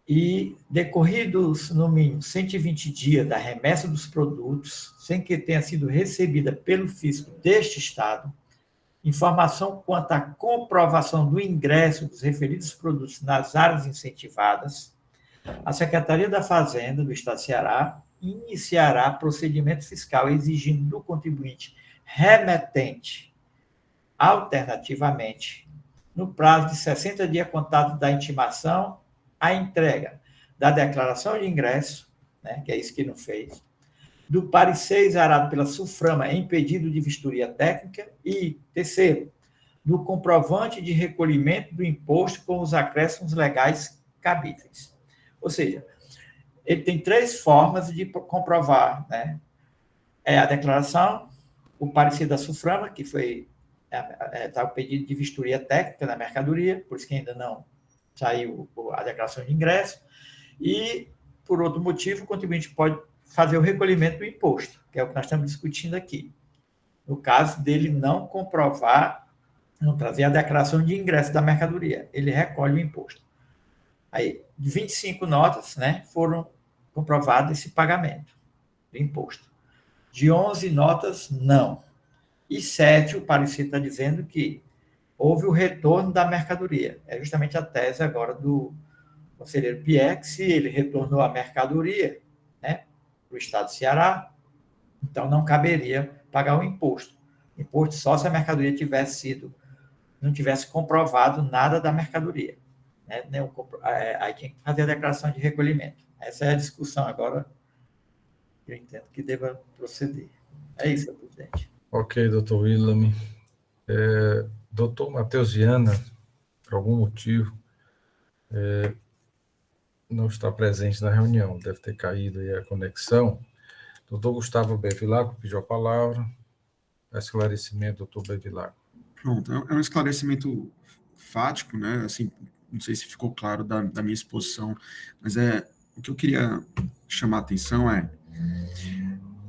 E decorridos, no mínimo, 120 dias da remessa dos produtos, sem que tenha sido recebida pelo fisco deste Estado, informação quanto à comprovação do ingresso dos referidos produtos nas áreas incentivadas, a Secretaria da Fazenda do Estado de Ceará iniciará procedimento fiscal exigindo do contribuinte remetente, alternativamente, no prazo de 60 dias contado da intimação, a entrega da declaração de ingresso, né, que é isso que não fez, do parecer exarado pela SUFRAMA em pedido de vistoria técnica e, terceiro, do comprovante de recolhimento do imposto com os acréscimos legais cabíveis. Ou seja, ele tem 3 formas de comprovar, né? É a declaração, o parecer da SUFRAMA, que foi o pedido de vistoria técnica da mercadoria, por isso que ainda não saiu a declaração de ingresso, e, por outro motivo, o contribuinte pode fazer o recolhimento do imposto, que é o que nós estamos discutindo aqui. No caso dele não comprovar, não trazer a declaração de ingresso da mercadoria, ele recolhe o imposto. Aí, de 25 notas, né, foram comprovadas esse pagamento do imposto. De 11 notas, não. E 7, o parecer está dizendo que houve o retorno da mercadoria. É justamente a tese agora do conselheiro Pieck, se ele retornou a mercadoria, né, para o Estado de Ceará, então não caberia pagar o imposto. Imposto só se a mercadoria não tivesse comprovado nada da mercadoria. Né? Aí tem que fazer a declaração de recolhimento. Essa é a discussão agora, eu entendo que deva proceder. É isso, presidente. Ok, doutor Willam. Doutor Matheus Viana, por algum motivo, não está presente na reunião, deve ter caído aí a conexão. Doutor Gustavo Bevilacqua pediu a palavra. Esclarecimento, doutor Bevilacqua. Pronto, é um esclarecimento fático, né? Assim, não sei se ficou claro da minha exposição, mas o que eu queria chamar a atenção a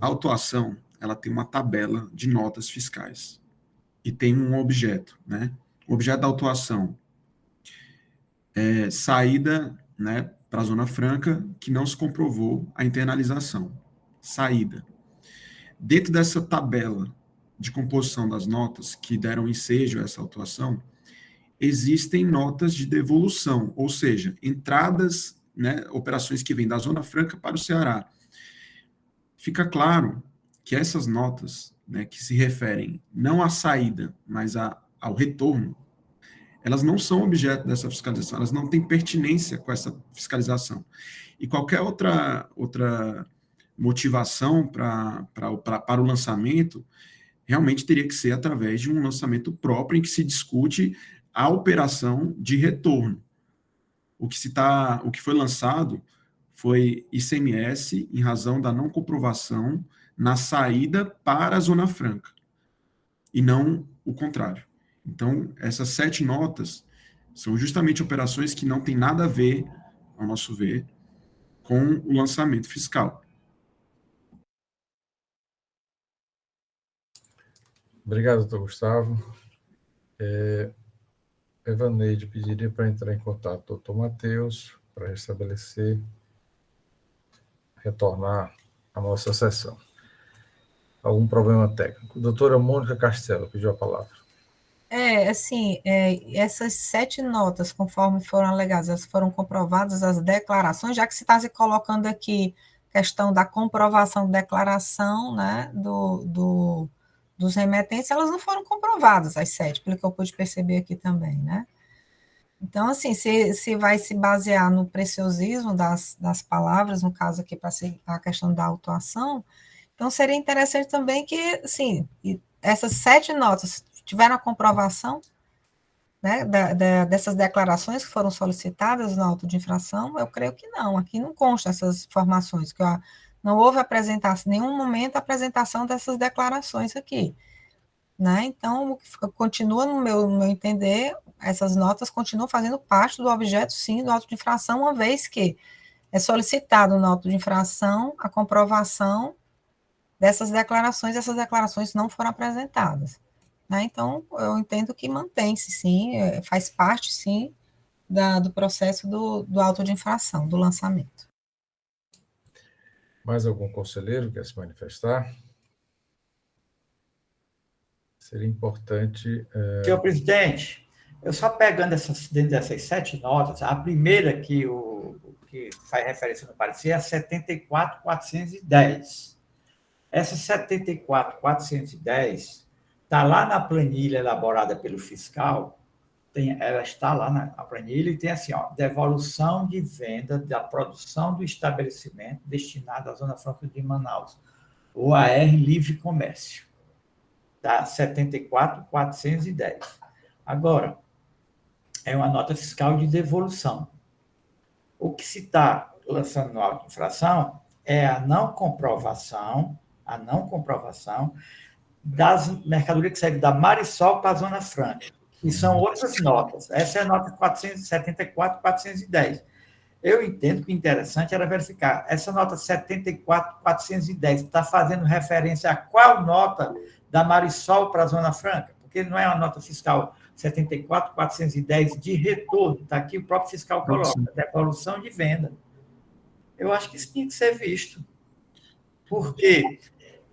autuação, ela tem uma tabela de notas fiscais e tem um objeto, né? O objeto da autuação é saída, né, para a Zona Franca, que não se comprovou a internalização. Saída. Dentro dessa tabela de composição das notas que deram ensejo a essa autuação, existem notas de devolução, ou seja, entradas, né, operações que vêm da Zona Franca para o Ceará. Fica claro que essas notas, né, que se referem não à saída, mas ao retorno, elas não são objeto dessa fiscalização, elas não têm pertinência com essa fiscalização. E qualquer outra motivação para o lançamento realmente teria que ser através de um lançamento próprio em que se discute a operação de retorno, o que foi lançado foi ICMS em razão da não comprovação na saída para a Zona Franca, e não o contrário. Então, essas 7 notas são justamente operações que não têm nada a ver, ao nosso ver, com o lançamento fiscal. Obrigado, doutor Gustavo. Evaneide pediria para entrar em contato com o doutor Matheus para retornar à nossa sessão. Algum problema técnico. Doutora Mônica Castelo pediu a palavra. Essas 7 notas, conforme foram alegadas, elas foram comprovadas as declarações, já que se está se colocando aqui questão da comprovação de declaração, né, dos remetentes, elas não foram comprovadas, as 7, pelo que eu pude perceber aqui também, né? Então, assim, se vai se basear no preciosismo das palavras, no caso aqui, para a questão da autuação, então seria interessante também que, assim, essas 7 notas tiveram a comprovação, né, dessas declarações que foram solicitadas no auto de infração. Eu creio que não, aqui não consta essas informações, que não houve apresentação, em nenhum momento a apresentação dessas declarações aqui, né? Então, continua, no meu entender, essas notas continuam fazendo parte do objeto, sim, do auto de infração, uma vez que é solicitado no auto de infração a comprovação dessas declarações, essas declarações não foram apresentadas, né? Então, eu entendo que mantém-se, sim, faz parte, sim, do processo do auto de infração, do lançamento. Mais algum conselheiro quer se manifestar? Seria importante... Senhor presidente, eu só pegando dentro dessas 7 notas, a primeira que faz referência no parecer é a 74.410. Essa 74.410 está lá na planilha elaborada pelo fiscal, ela está lá na planilha e tem assim, devolução de venda da produção do estabelecimento destinado à Zona Franca de Manaus, o AR Livre Comércio, tá? 74.410. Agora, é uma nota fiscal de devolução. O que se está lançando no auto de infração é a não comprovação das mercadorias que saíram da Marisol para a Zona Franca, e são outras notas. Essa é a nota 474.410. Eu entendo que o interessante era verificar, essa nota 74.410 está fazendo referência a qual nota da Marisol para a Zona Franca? Porque não é uma nota fiscal 74.410 de retorno, está aqui o próprio fiscal coloca, devolução de venda. Eu acho que isso tinha que ser visto. Porque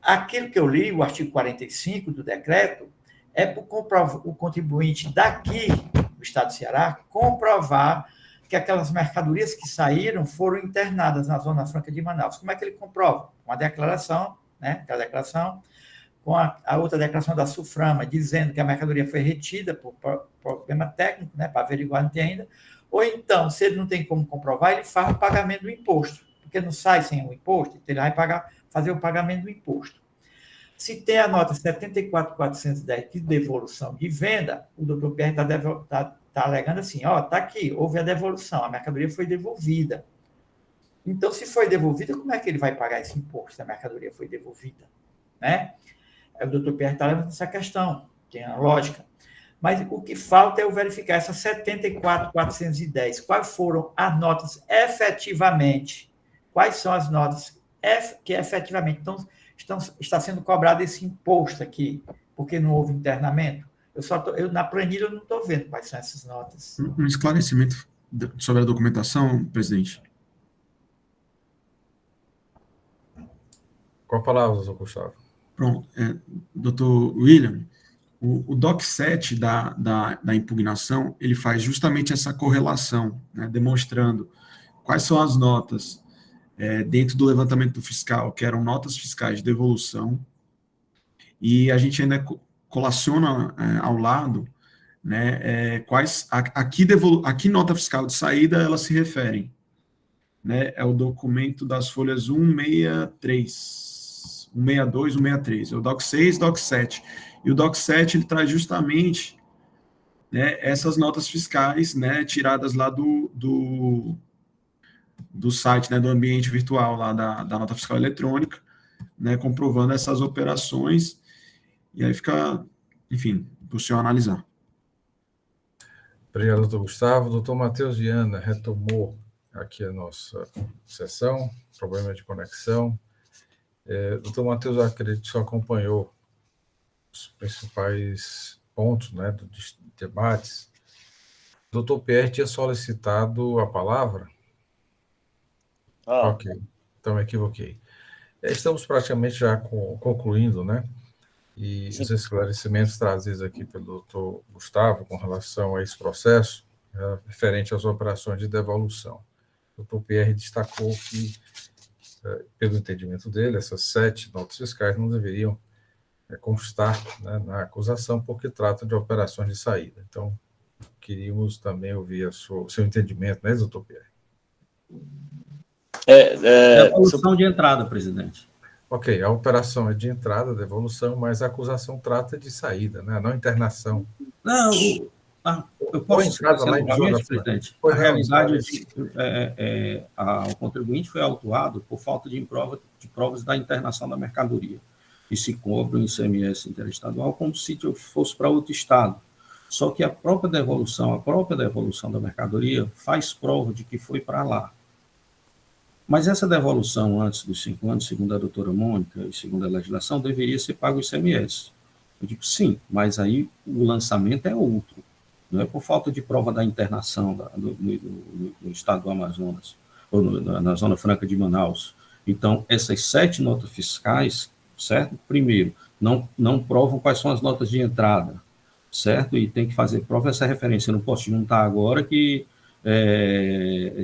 aquilo que eu li, o artigo 45 do decreto, é para o contribuinte daqui do Estado do Ceará comprovar que aquelas mercadorias que saíram foram internadas na Zona Franca de Manaus. Como é que ele comprova? Uma declaração, né? Aquela declaração, com a outra declaração da SUFRAMA, dizendo que a mercadoria foi retida por problema técnico, né? Para averiguar, não tem ainda. Ou então, se ele não tem como comprovar, ele faz o pagamento do imposto, porque não sai sem o imposto, então ele vai fazer o pagamento do imposto. Se tem a nota 74.410 de devolução de venda, o doutor Pierre está alegando assim, está aqui, houve a devolução, a mercadoria foi devolvida. Então, se foi devolvida, como é que ele vai pagar esse imposto se a mercadoria foi devolvida? Né? O doutor Pierre está levando essa questão, tem a lógica. Mas o que falta é eu verificar essas 74.410, quais foram as notas efetivamente, quais são as notas que efetivamente está sendo cobrado esse imposto aqui, porque não houve internamento. Na planilha eu não estou vendo quais são essas notas. Um esclarecimento sobre a documentação, presidente. Com a palavra, doutor Gustavo. Pronto. Doutor William, o DOC 7 da impugnação, ele faz justamente essa correlação, né, demonstrando quais são as notas dentro do levantamento do fiscal, que eram notas fiscais de devolução, e a gente ainda colaciona ao lado, né, a que nota fiscal de saída elas se referem. Né, é o documento das folhas 163, 162, 163, é o DOC 6, DOC 7. E o DOC 7, ele traz justamente né, essas notas fiscais, né, tiradas lá do site, né, do ambiente virtual lá da nota fiscal eletrônica, né, comprovando essas operações, e aí fica, enfim, para o senhor analisar. Obrigado, doutor Gustavo. Doutor Matheus Viana retomou aqui a nossa sessão, problema de conexão. Doutor Matheus, eu acredito que o senhor acompanhou os principais pontos, né, dos debates. O doutor Pierre tinha solicitado a palavra? Ok, então me equivoquei. Estamos praticamente já concluindo, né? E os esclarecimentos trazidos aqui pelo doutor Gustavo com relação a esse processo, referente às operações de devolução. O doutor Pierre destacou que, pelo entendimento dele, essas 7 notas fiscais não deveriam constar, né, na acusação, porque trata de operações de saída. Então, queríamos também ouvir o seu entendimento, né, doutor Pierre? Devolução de entrada, presidente. Ok, a operação é de entrada, devolução, mas a acusação trata de saída, né? Não internação. Não, eu posso entrada lá em novamente, presidente. A realidade o contribuinte foi autuado por falta de provas da internação da mercadoria, e se cobra o ICMS interestadual como se fosse para outro estado. Só que a própria devolução da mercadoria faz prova de que foi para lá. Mas essa devolução antes dos 5 anos, segundo a doutora Mônica e segundo a legislação, deveria ser pago o ICMS. Eu digo sim, mas aí o lançamento é outro. Não é por falta de prova da internação no estado do Amazonas, ou na Zona Franca de Manaus. Então, essas 7 notas fiscais, certo? Primeiro, não provam quais são as notas de entrada, certo? E tem que fazer prova essa referência. Eu não posso juntar agora que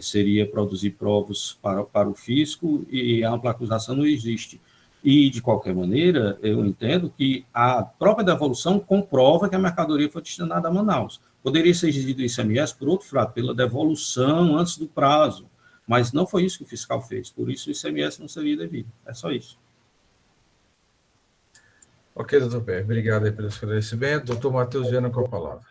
seria produzir provas para o fisco e a ampla acusação não existe. E, de qualquer maneira, eu entendo que a própria devolução comprova que a mercadoria foi destinada a Manaus. Poderia ser exigido o ICMS por outro fato, pela devolução antes do prazo, mas não foi isso que o fiscal fez, por isso o ICMS não seria devido. É só isso. Ok, doutor Pierre, obrigado aí pelo esclarecimento. Doutor Matheus Viana, com a palavra.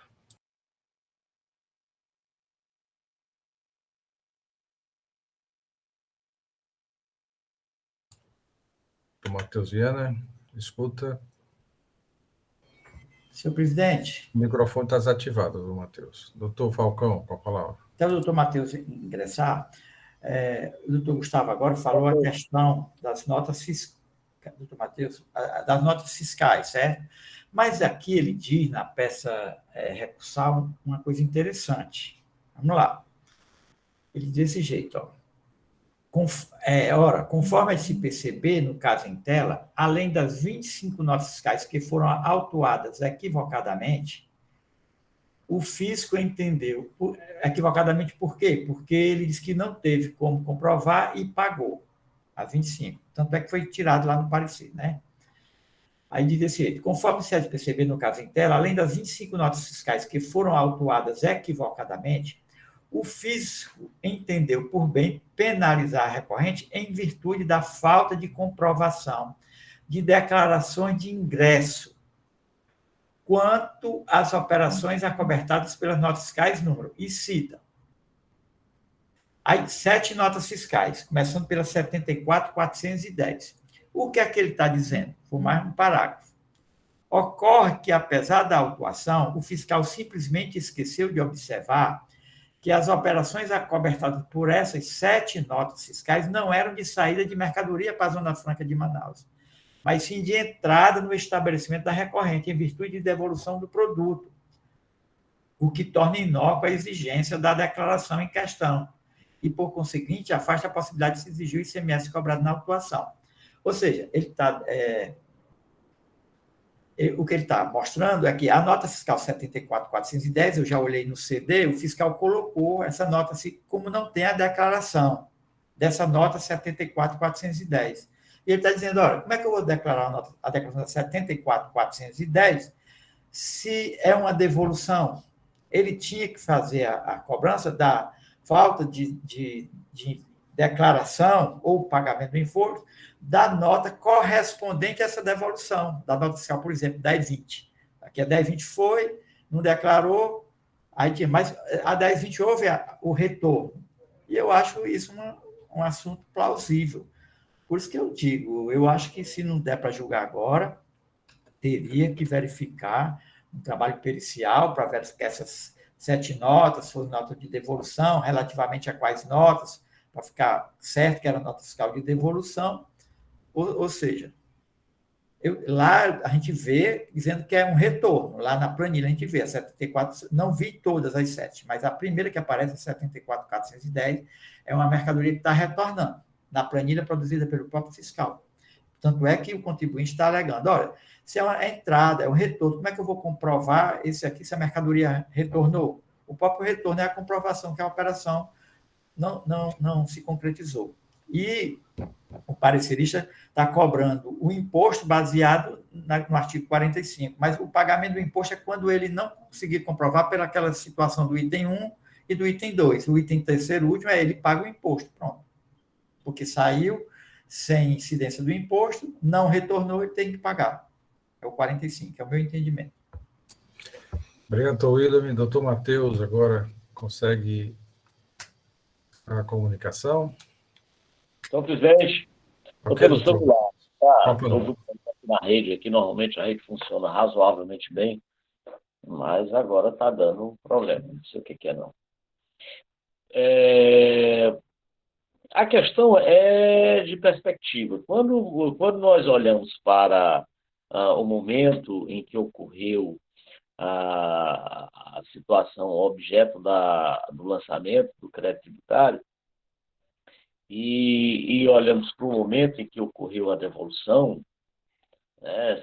Matheus Viana, escuta. Senhor presidente. O microfone está desativado, doutor Matheus. Doutor Falcão, com a palavra. Até o doutor Matheus ingressar, o doutor Gustavo agora falou a questão das notas fiscais, doutor Matheus, das notas fiscais, certo? Mas aqui ele diz, na peça recursal, uma coisa interessante. Vamos lá. Ele diz desse jeito, ó. Conforme a SPCB, no caso em tela, além das 25 notas fiscais que foram autuadas equivocadamente, o fisco entendeu, equivocadamente por quê? Porque ele disse que não teve como comprovar e pagou as 25. Tanto é que foi tirado lá no parecer, né? Aí diz desse jeito, conforme o SPCB, no caso em tela, além das 25 notas fiscais que foram autuadas equivocadamente, o fisco entendeu por bem penalizar a recorrente em virtude da falta de comprovação de declarações de ingresso quanto às operações acobertadas pelas notas fiscais número, e cita aí 7 notas fiscais, começando pela 74.410. O que é que ele está dizendo? Por mais um parágrafo. Ocorre que, apesar da autuação, o fiscal simplesmente esqueceu de observar que as operações acobertadas por essas 7 notas fiscais não eram de saída de mercadoria para a Zona Franca de Manaus, mas sim de entrada no estabelecimento da recorrente, em virtude de devolução do produto, o que torna inócua a exigência da declaração em questão, e, por conseguinte, afasta a possibilidade de se exigir o ICMS cobrado na autuação. Ou seja, ele está... o que ele está mostrando é que a nota fiscal 74.410, eu já olhei no CD, o fiscal colocou essa nota, como não tem a declaração dessa nota 74.410. E ele está dizendo, olha, como é que eu vou declarar a declaração da 74.410 se é uma devolução? Ele tinha que fazer a cobrança da falta de declaração ou pagamento do imposto da nota correspondente a essa devolução, da nota fiscal, por exemplo, 1020. Aqui a 1020 foi, não declarou, Aí tinha, mas a 1020 houve o retorno. E eu acho isso um assunto plausível. Por isso que eu digo, eu acho que se não der para julgar agora, teria que verificar um trabalho pericial para verificar essas 7 notas, foram notas de devolução, relativamente a quais notas, para ficar certo que era nota fiscal de devolução. Ou seja, lá a gente vê dizendo que é um retorno. Lá na planilha a gente vê a 74, não vi todas as 7, mas a primeira que aparece, a 74.410, é uma mercadoria que está retornando na planilha produzida pelo próprio fiscal. Tanto é que o contribuinte está alegando, olha, se é uma entrada, é um retorno, como é que eu vou comprovar esse aqui, se a mercadoria retornou? O próprio retorno é a comprovação que a operação não se concretizou. E o parecerista está cobrando o imposto baseado no artigo 45, mas o pagamento do imposto é quando ele não conseguir comprovar pelaquela situação do item 1 e do item 2. O item terceiro, último, ele paga o imposto, pronto. Porque saiu sem incidência do imposto, não retornou e tem que pagar. É o 45, é o meu entendimento. Obrigado, William. Doutor Matheus, agora consegue a comunicação? Então, presidente, estou Ok, pelo doutor. celular. Tá? Opa. Eu vou na rede aqui, normalmente a rede funciona razoavelmente bem, mas agora está dando um problema, não sei o que é não. A questão é de perspectiva. Quando nós olhamos para o momento em que ocorreu a situação objeto do lançamento do crédito tributário, e olhamos para o momento em que ocorreu a devolução,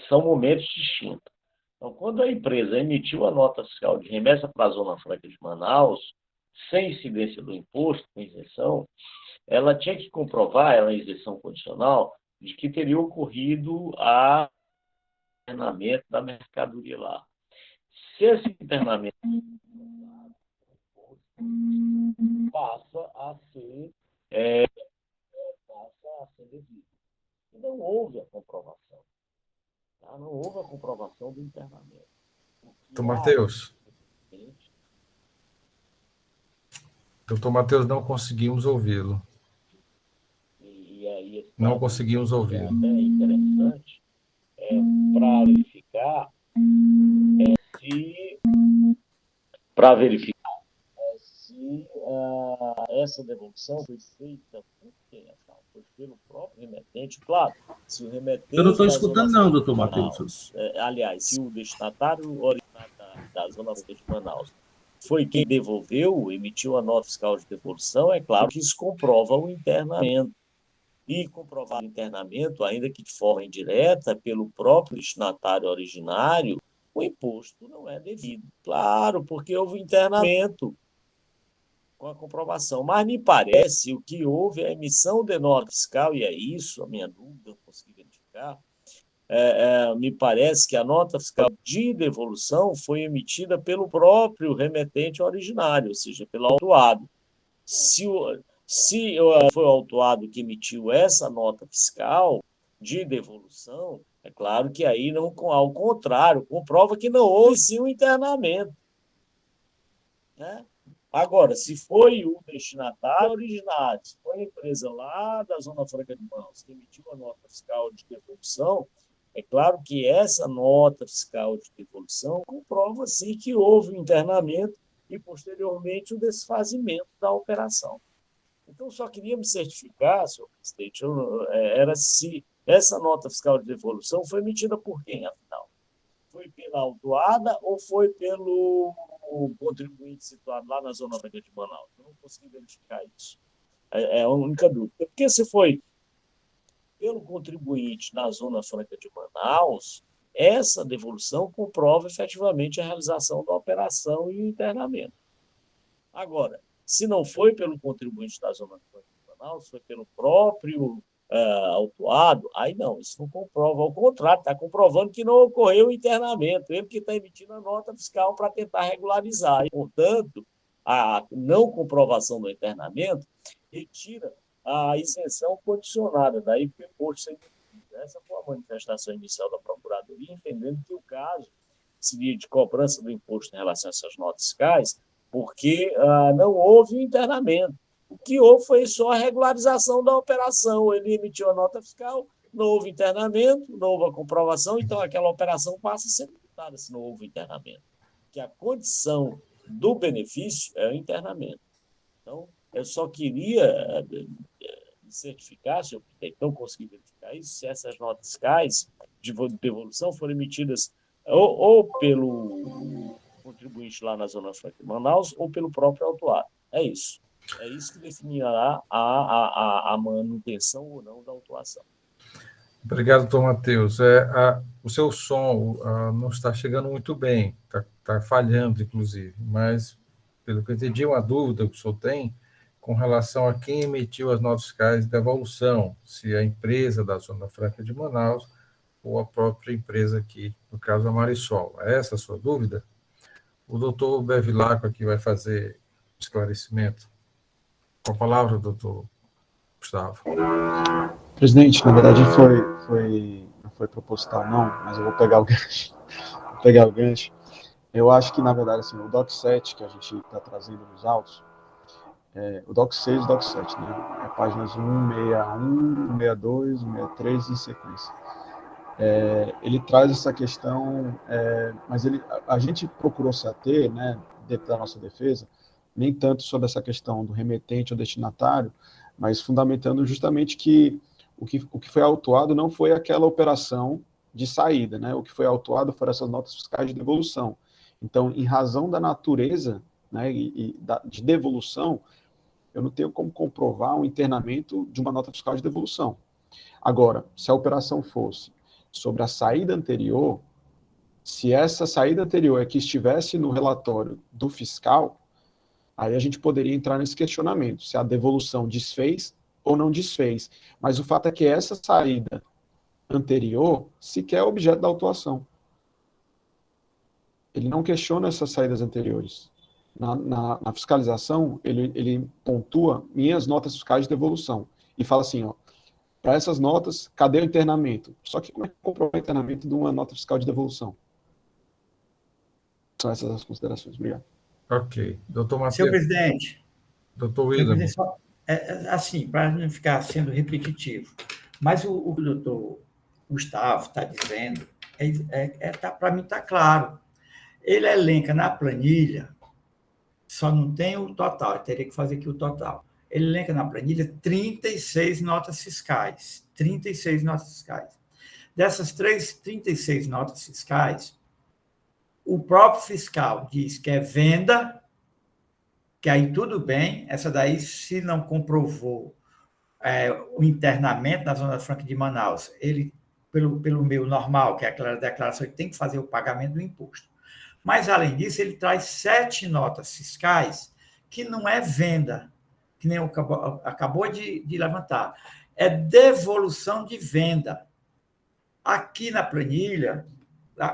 são momentos distintos. Então, quando a empresa emitiu a nota fiscal de remessa para a Zona Franca de Manaus, sem incidência do imposto, com isenção, ela tinha que comprovar, era uma isenção condicional, de que teria ocorrido o internamento da mercadoria lá. Se esse internamento passa a ser devido. E não houve a comprovação. Tá? Não houve a comprovação do internamento. Doutor Matheus, não conseguimos ouvi-lo. E aí, não conseguimos ouvi-lo. É interessante para verificar se essa devolução foi feita por quem? Foi pelo próprio remetente. Claro, se o remetente... Eu não estou escutando não, doutor Matheus. Aliás, se o destinatário originado da Zona Franca de Manaus foi quem devolveu, emitiu a nota fiscal de devolução, é claro que isso comprova o internamento. E comprovar o internamento, ainda que de forma indireta, pelo próprio destinatário originário, o imposto não é devido. Claro, porque houve internamento com a comprovação. Mas me parece o que houve é a emissão de nota fiscal, e é isso a minha dúvida, eu consegui verificar. Me parece que a nota fiscal de devolução foi emitida pelo próprio remetente originário, ou seja, pelo autuado. Se foi o autuado que emitiu essa nota fiscal de devolução, é claro que aí, não, ao contrário, comprova que não houve sim um internamento. Né? Agora, se foi o destinatário originário, se foi a empresa lá da Zona Franca de Manaus que emitiu a nota fiscal de devolução, é claro que essa nota fiscal de devolução comprova sim que houve o internamento e, posteriormente, o desfazimento da operação. Então, só queria me certificar, senhor presidente, era se essa nota fiscal de devolução foi emitida por quem, afinal? Foi pela autuada ou foi pelo contribuinte situado lá na Zona Franca de Manaus? Eu não consegui verificar isso. É a única dúvida. Porque se foi pelo contribuinte na Zona Franca de Manaus, essa devolução comprova efetivamente a realização da operação e o internamento. Agora, se não foi pelo contribuinte da Zona Franca de Manaus, foi pelo próprio autuado, aí não, isso não comprova. Ao contrário, está comprovando que não ocorreu o internamento, ele que está emitindo a nota fiscal para tentar regularizar. E, portanto, a não comprovação do internamento retira a isenção condicionada, daí que o imposto ser emitido. Essa foi a manifestação inicial da Procuradoria, entendendo que o caso seria de cobrança do imposto em relação a essas notas fiscais, porque não houve internamento. O que houve foi só a regularização da operação. Ele emitiu a nota fiscal, não houve internamento, não houve a comprovação, então aquela operação passa a ser tributada se não houve internamento. Que a condição do benefício é o internamento. Então, eu só queria certificar, se eu então conseguir verificar isso, se essas notas fiscais de devolução forem emitidas ou pelo contribuinte lá na Zona Franca de Manaus ou pelo próprio autuado. É isso. É isso que definirá a manutenção ou não da autuação. Obrigado, doutor Matheus. O seu som não está chegando muito bem, está falhando, inclusive, mas, pelo que eu entendi, uma dúvida que o senhor tem com relação a quem emitiu as notas fiscais de devolução, se a empresa da Zona Franca de Manaus ou a própria empresa aqui, no caso a Marisol. É essa a sua dúvida? O doutor Bevilacqua aqui vai fazer esclarecimento. Com a palavra, doutor Gustavo. Presidente, na verdade não foi proposital não, mas eu vou pegar o gancho. Eu acho que, na verdade, assim, o DOC 7 que a gente está trazendo nos autos, o DOC 6 e o DOC 7, né? É páginas 161, 162, 163 em sequência. Ele traz essa questão, mas a gente procurou se ater, né, dentro da nossa defesa, nem tanto sobre essa questão do remetente ou destinatário, mas fundamentando justamente que o que foi autuado não foi aquela operação de saída, né? O que foi autuado foram essas notas fiscais de devolução. Então, em razão da natureza, né, de devolução, eu não tenho como comprovar um internamento de uma nota fiscal de devolução. Agora, se a operação fosse sobre a saída anterior, se essa saída anterior é que estivesse no relatório do fiscal, aí a gente poderia entrar nesse questionamento, se a devolução desfez ou não desfez. Mas o fato é que essa saída anterior sequer é objeto da autuação. Ele não questiona essas saídas anteriores. Na fiscalização, ele pontua minhas notas fiscais de devolução e fala assim, para essas notas, cadê o internamento? Só que como é que comprova o internamento de uma nota fiscal de devolução? São essas as considerações. Obrigado. Ok. Doutor Matheus. Senhor presidente. Doutor William. Assim, para não ficar sendo repetitivo, mas o que o doutor Gustavo está dizendo, para mim está claro. Ele elenca na planilha, só não tem o total, eu teria que fazer aqui o total. Ele elenca na planilha 36 notas fiscais. 36 notas fiscais. Dessas 36 notas fiscais, o próprio fiscal diz que é venda, que aí tudo bem, essa daí, se não comprovou o internamento na Zona Franca de Manaus, ele, pelo meio normal, que é aquela declaração, ele tem que fazer o pagamento do imposto. Mas, além disso, ele traz 7 notas fiscais que não é venda, que nem acabou de levantar. É devolução de venda. Aqui na planilha,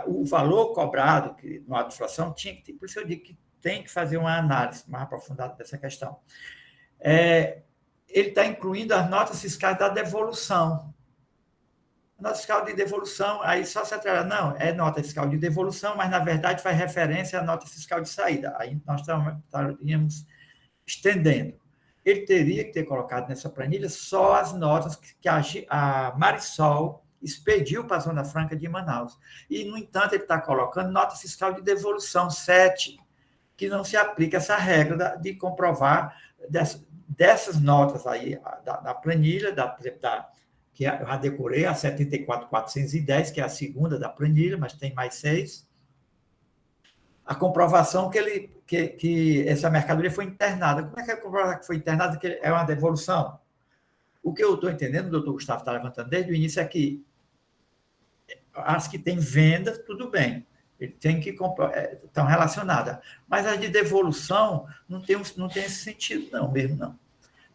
o valor cobrado no ato de infração tinha que ter, por isso eu digo que tem que fazer uma análise mais aprofundada dessa questão. Ele está incluindo as notas fiscais da devolução. Nota fiscal de devolução, aí só se atrela, não, é nota fiscal de devolução, mas, na verdade, faz referência à nota fiscal de saída. Aí nós estaríamos estendendo. Ele teria que ter colocado nessa planilha só as notas que a Marisol expediu para a Zona Franca de Manaus. E, no entanto, ele está colocando nota fiscal de devolução 7, que não se aplica essa regra de comprovar dessas notas aí, da planilha, que eu já decorei, a 74.410, que é a segunda da planilha, mas tem mais 6, a comprovação que essa mercadoria foi internada. Como é que é comprovar que foi internada, que é uma devolução? O que eu estou entendendo, o doutor Gustavo está levantando desde o início, é que as que têm venda, tudo bem, ele tem que estão relacionadas, mas as de devolução não tem esse sentido, não.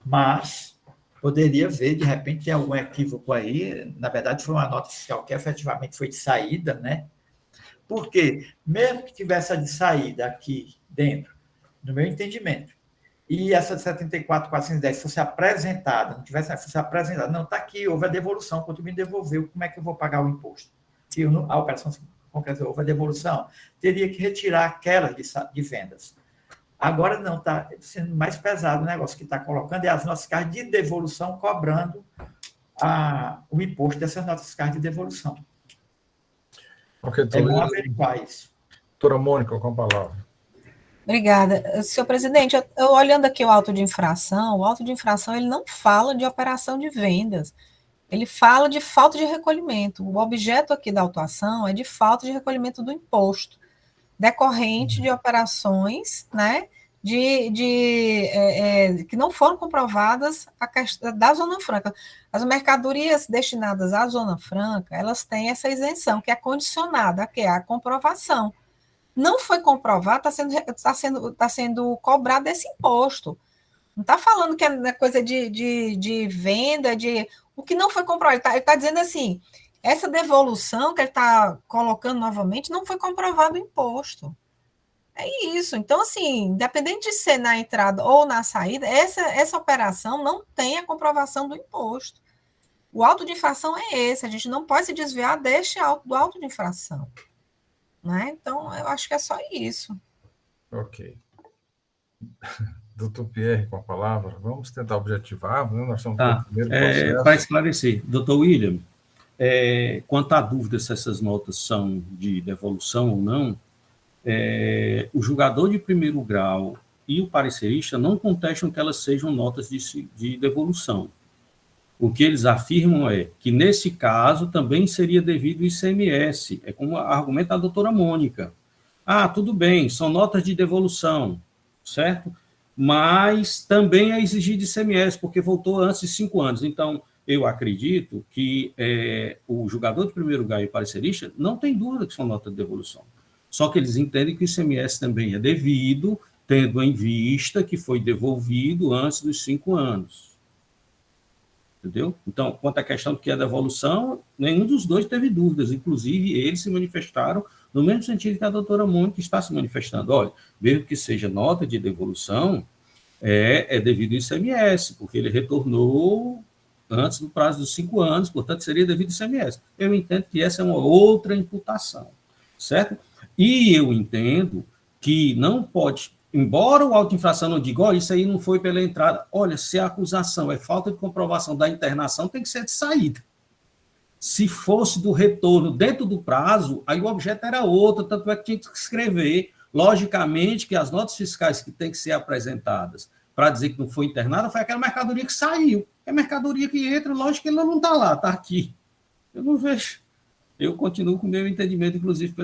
Mas poderia ver, de repente, tem algum equívoco aí, na verdade, foi uma nota fiscal que efetivamente foi de saída, né? Porque, mesmo que tivesse a de saída aqui dentro, no meu entendimento, e essa de 74.410 fosse apresentada, fosse apresentada, não, está aqui, houve a devolução, quando me devolveu, como é que eu vou pagar o imposto? Se a operação concreta houve a devolução, teria que retirar aquelas de vendas. Agora não, está sendo mais pesado o negócio que está colocando, é as notas fiscais de devolução cobrando o imposto dessas notas fiscais de devolução. Ok, É bom averiguar isso. Doutora Mônica, com a palavra. Obrigada. Senhor presidente, eu olhando aqui o auto de infração ele não fala de operação de vendas, ele fala de falta de recolhimento. O objeto aqui da autuação é de falta de recolhimento do imposto, decorrente de operações, né, que não foram comprovadas da Zona Franca. As mercadorias destinadas à Zona Franca, elas têm essa isenção, que é condicionada, que é a comprovação. Não foi comprovado, está sendo cobrado esse imposto. Não está falando que é coisa de venda, o que não foi comprovado. Ele está dizendo assim, essa devolução que ele está colocando novamente não foi comprovado o imposto. É isso. Então, assim, independente de ser na entrada ou na saída, essa operação não tem a comprovação do imposto. O auto de infração é esse, a gente não pode se desviar do auto de infração. Né? Então, eu acho que é só isso. Ok. Doutor Pierre, com a palavra, vamos tentar objetivar, né? Nós estamos no primeiro processo. Para esclarecer, doutor William, quanto à dúvida se essas notas são de devolução ou não, o julgador de primeiro grau e o parecerista não contestam que elas sejam notas de devolução. O que eles afirmam é que, nesse caso, também seria devido o ICMS. É como argumenta a doutora Mônica. Tudo bem, são notas de devolução, certo? Mas também é exigido ICMS, porque voltou antes de 5 anos. Então, eu acredito que o julgador de primeiro grau e o parecerista não tem dúvida que são notas de devolução. Só que eles entendem que o ICMS também é devido, tendo em vista que foi devolvido antes dos 5 anos. Entendeu? Então, quanto à questão do que é devolução, nenhum dos dois teve dúvidas, inclusive eles se manifestaram no mesmo sentido que a doutora Mônica está se manifestando. Olha, mesmo que seja nota de devolução, é devido ao ICMS, porque ele retornou antes do prazo dos 5 anos, portanto, seria devido ao ICMS. Eu entendo que essa é uma outra imputação, certo? E eu entendo que não pode, embora o auto de infração não diga, isso aí não foi pela entrada, olha, se a acusação é falta de comprovação da internação, tem que ser de saída. Se fosse do retorno dentro do prazo, aí o objeto era outro, tanto é que tinha que escrever, logicamente, que as notas fiscais que têm que ser apresentadas para dizer que não foi internada foi aquela mercadoria que saiu. É mercadoria que entra, lógico que ela não está lá, está aqui. Eu não vejo. Eu continuo com o meu entendimento, inclusive,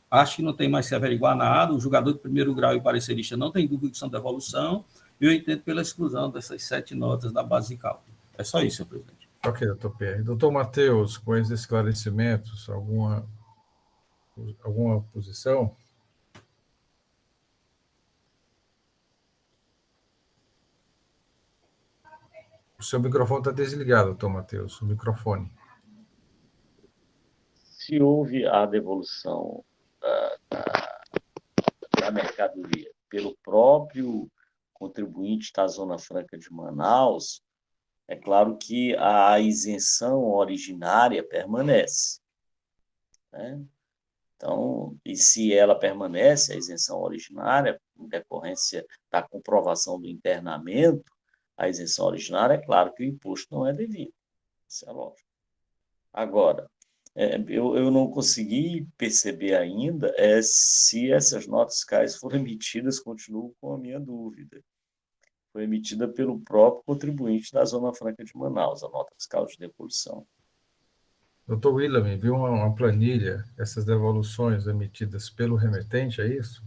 acho que não tem mais que averiguar nada, o julgador de primeiro grau e o parecerista não tem dúvida que são devolução, eu entendo pela exclusão dessas 7 notas da base de cálculo. É só isso, senhor presidente. Ok, doutor Pierre. Doutor Matheus, com esses esclarecimentos, alguma posição? O seu microfone está desligado, doutor Matheus, o microfone. Se houve a devolução da mercadoria pelo próprio contribuinte da Zona Franca de Manaus, é claro que a isenção originária permanece, né? Então, e se ela permanece, a isenção originária, em decorrência da comprovação do internamento, a isenção originária, é claro que o imposto não é devido. Isso é lógico. Agora, eu não consegui perceber ainda se essas notas fiscais foram emitidas, continuo com a minha dúvida. Foi emitida pelo próprio contribuinte da Zona Franca de Manaus, a nota fiscal de devolução. Doutor William, viu uma planilha, essas devoluções emitidas pelo remetente, é isso?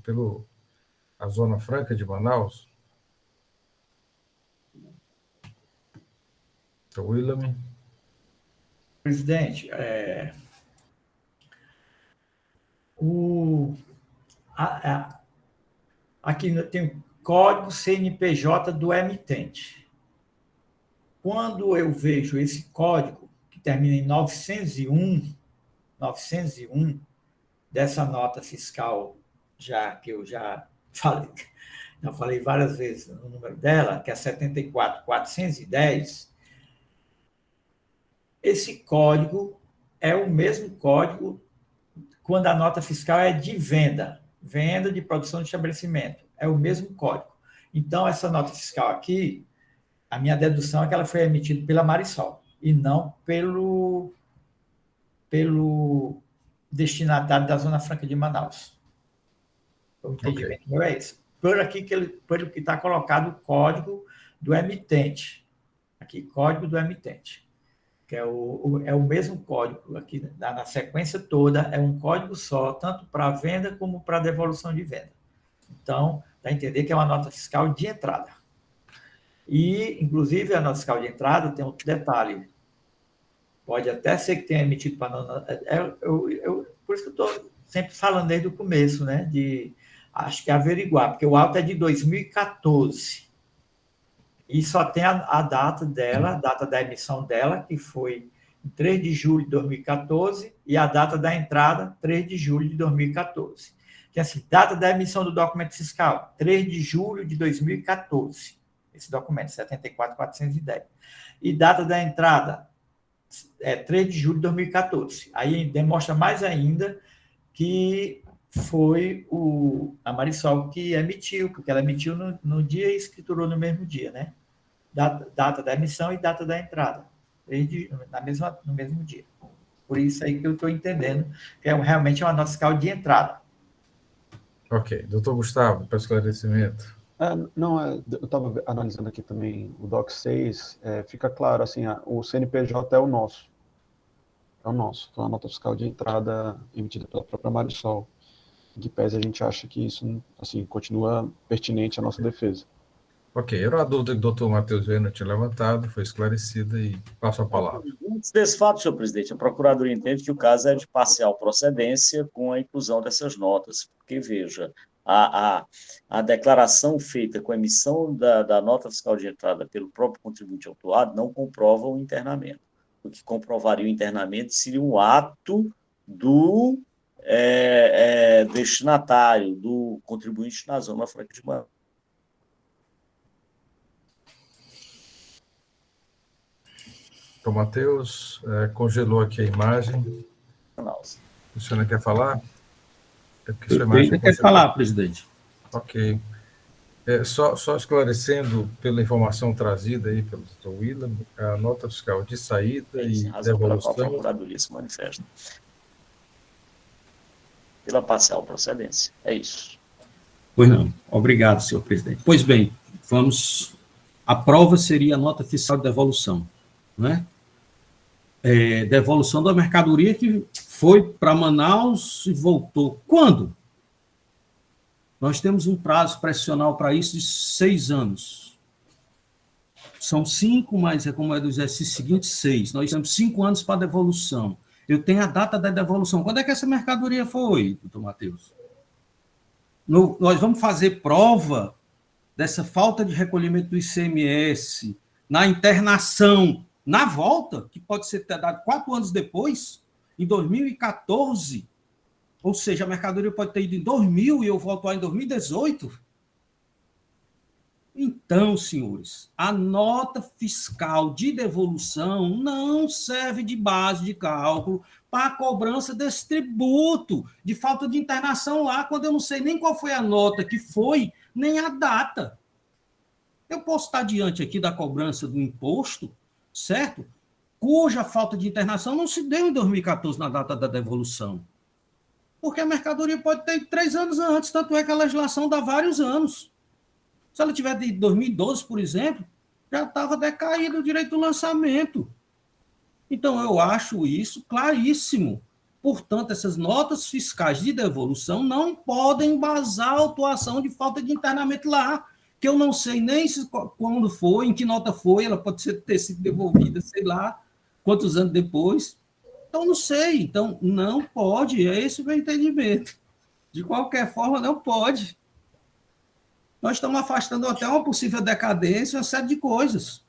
A Zona Franca de Manaus? Doutor William? Presidente, aqui tem o código CNPJ do emitente. Quando eu vejo esse código, que termina em 901, dessa nota fiscal, que eu já falei várias vezes no número dela, que é 74.410, esse código é o mesmo código quando a nota fiscal é de venda. venda, de produção de estabelecimento. É o mesmo código. Então, essa nota fiscal aqui, a minha dedução é que ela foi emitida pela Marisol e não pelo destinatário da Zona Franca de Manaus. O entendimento meu é esse. Pelo que está colocado o código do emitente. Aqui, código do emitente. Que é o mesmo código aqui na sequência toda, é um código só, tanto para venda como para devolução de venda. Então, dá a entender que é uma nota fiscal de entrada. E, inclusive, a nota fiscal de entrada tem outro detalhe. Pode até ser que tenha emitido para... por isso que eu estou sempre falando desde o começo, né? Acho que averiguar, porque o auto é de 2014. E só tem a data dela, a data da emissão dela, que foi em 3 de julho de 2014, e a data da entrada, 3 de julho de 2014. Que assim, data da emissão do documento fiscal, 3 de julho de 2014. Esse documento, 74.410. E data da entrada, 3 de julho de 2014. Aí demonstra mais ainda que foi a Marisol que emitiu, porque ela emitiu no dia e escriturou no mesmo dia, né? Data da emissão e data da entrada, no mesmo dia. Por isso aí que eu estou entendendo que realmente é uma nota fiscal de entrada. Ok. Doutor Gustavo, para esclarecimento. Eu estava analisando aqui também o DOC 6, fica claro, assim, o CNPJ é o nosso. É o nosso. Então, a nota fiscal de entrada emitida pela própria Marisol. Em que pese a gente acha que isso, assim, continua pertinente à nossa defesa. Ok. Era a dúvida que o doutor Matheus Viana tinha levantado, foi esclarecida e passo a palavra. Antes desse fato, senhor presidente, a Procuradoria entende que o caso é de parcial procedência com a inclusão dessas notas, porque, veja, a declaração feita com a emissão da nota fiscal de entrada pelo próprio contribuinte autuado não comprova o internamento. O que comprovaria o internamento seria um ato do destinatário, do contribuinte na Zona Franca de Manaus. Doutor Matheus, congelou aqui a imagem. O senhor não quer falar? Ele quer falar, presidente. Ok. Só esclarecendo pela informação trazida aí pelo Dr. Willam, a nota fiscal de saída e devolução... A Procuradoria se manifesta pela parcial procedência. É isso. Pois não. Obrigado, senhor presidente. Pois bem, a prova seria a nota fiscal de devolução, não é? Devolução da mercadoria que foi para Manaus e voltou. Quando? Nós temos um prazo pressional para isso de 6 anos. São 5, mas como é do exercício seguinte, 6. Nós temos 5 anos para devolução. Eu tenho a data da devolução. Quando é que essa mercadoria foi, doutor Matheus? Nós vamos fazer prova dessa falta de recolhimento do ICMS na internação, na volta, que pode ser dado 4 anos depois, em 2014, ou seja, a mercadoria pode ter ido em 2000 e eu volto lá em 2018. Então, senhores, a nota fiscal de devolução não serve de base de cálculo para a cobrança desse tributo de falta de internação lá, quando eu não sei nem qual foi a nota que foi, nem a data. Eu posso estar diante aqui da cobrança do imposto, certo? Cuja falta de internação não se deu em 2014 na data da devolução. Porque a mercadoria pode ter 3 anos antes, tanto é que a legislação dá vários anos. Se ela tiver de 2012, por exemplo, já estava decaído o direito do lançamento. Então, eu acho isso claríssimo. Portanto, essas notas fiscais de devolução não podem embasar a autuação de falta de internamento lá, que eu não sei nem quando foi, em que nota foi, ela pode ter sido devolvida, sei lá, quantos anos depois. Então, não sei. Então, não pode. É esse o meu entendimento. De qualquer forma, não pode. Nós estamos afastando até uma possível decadência, uma série de coisas.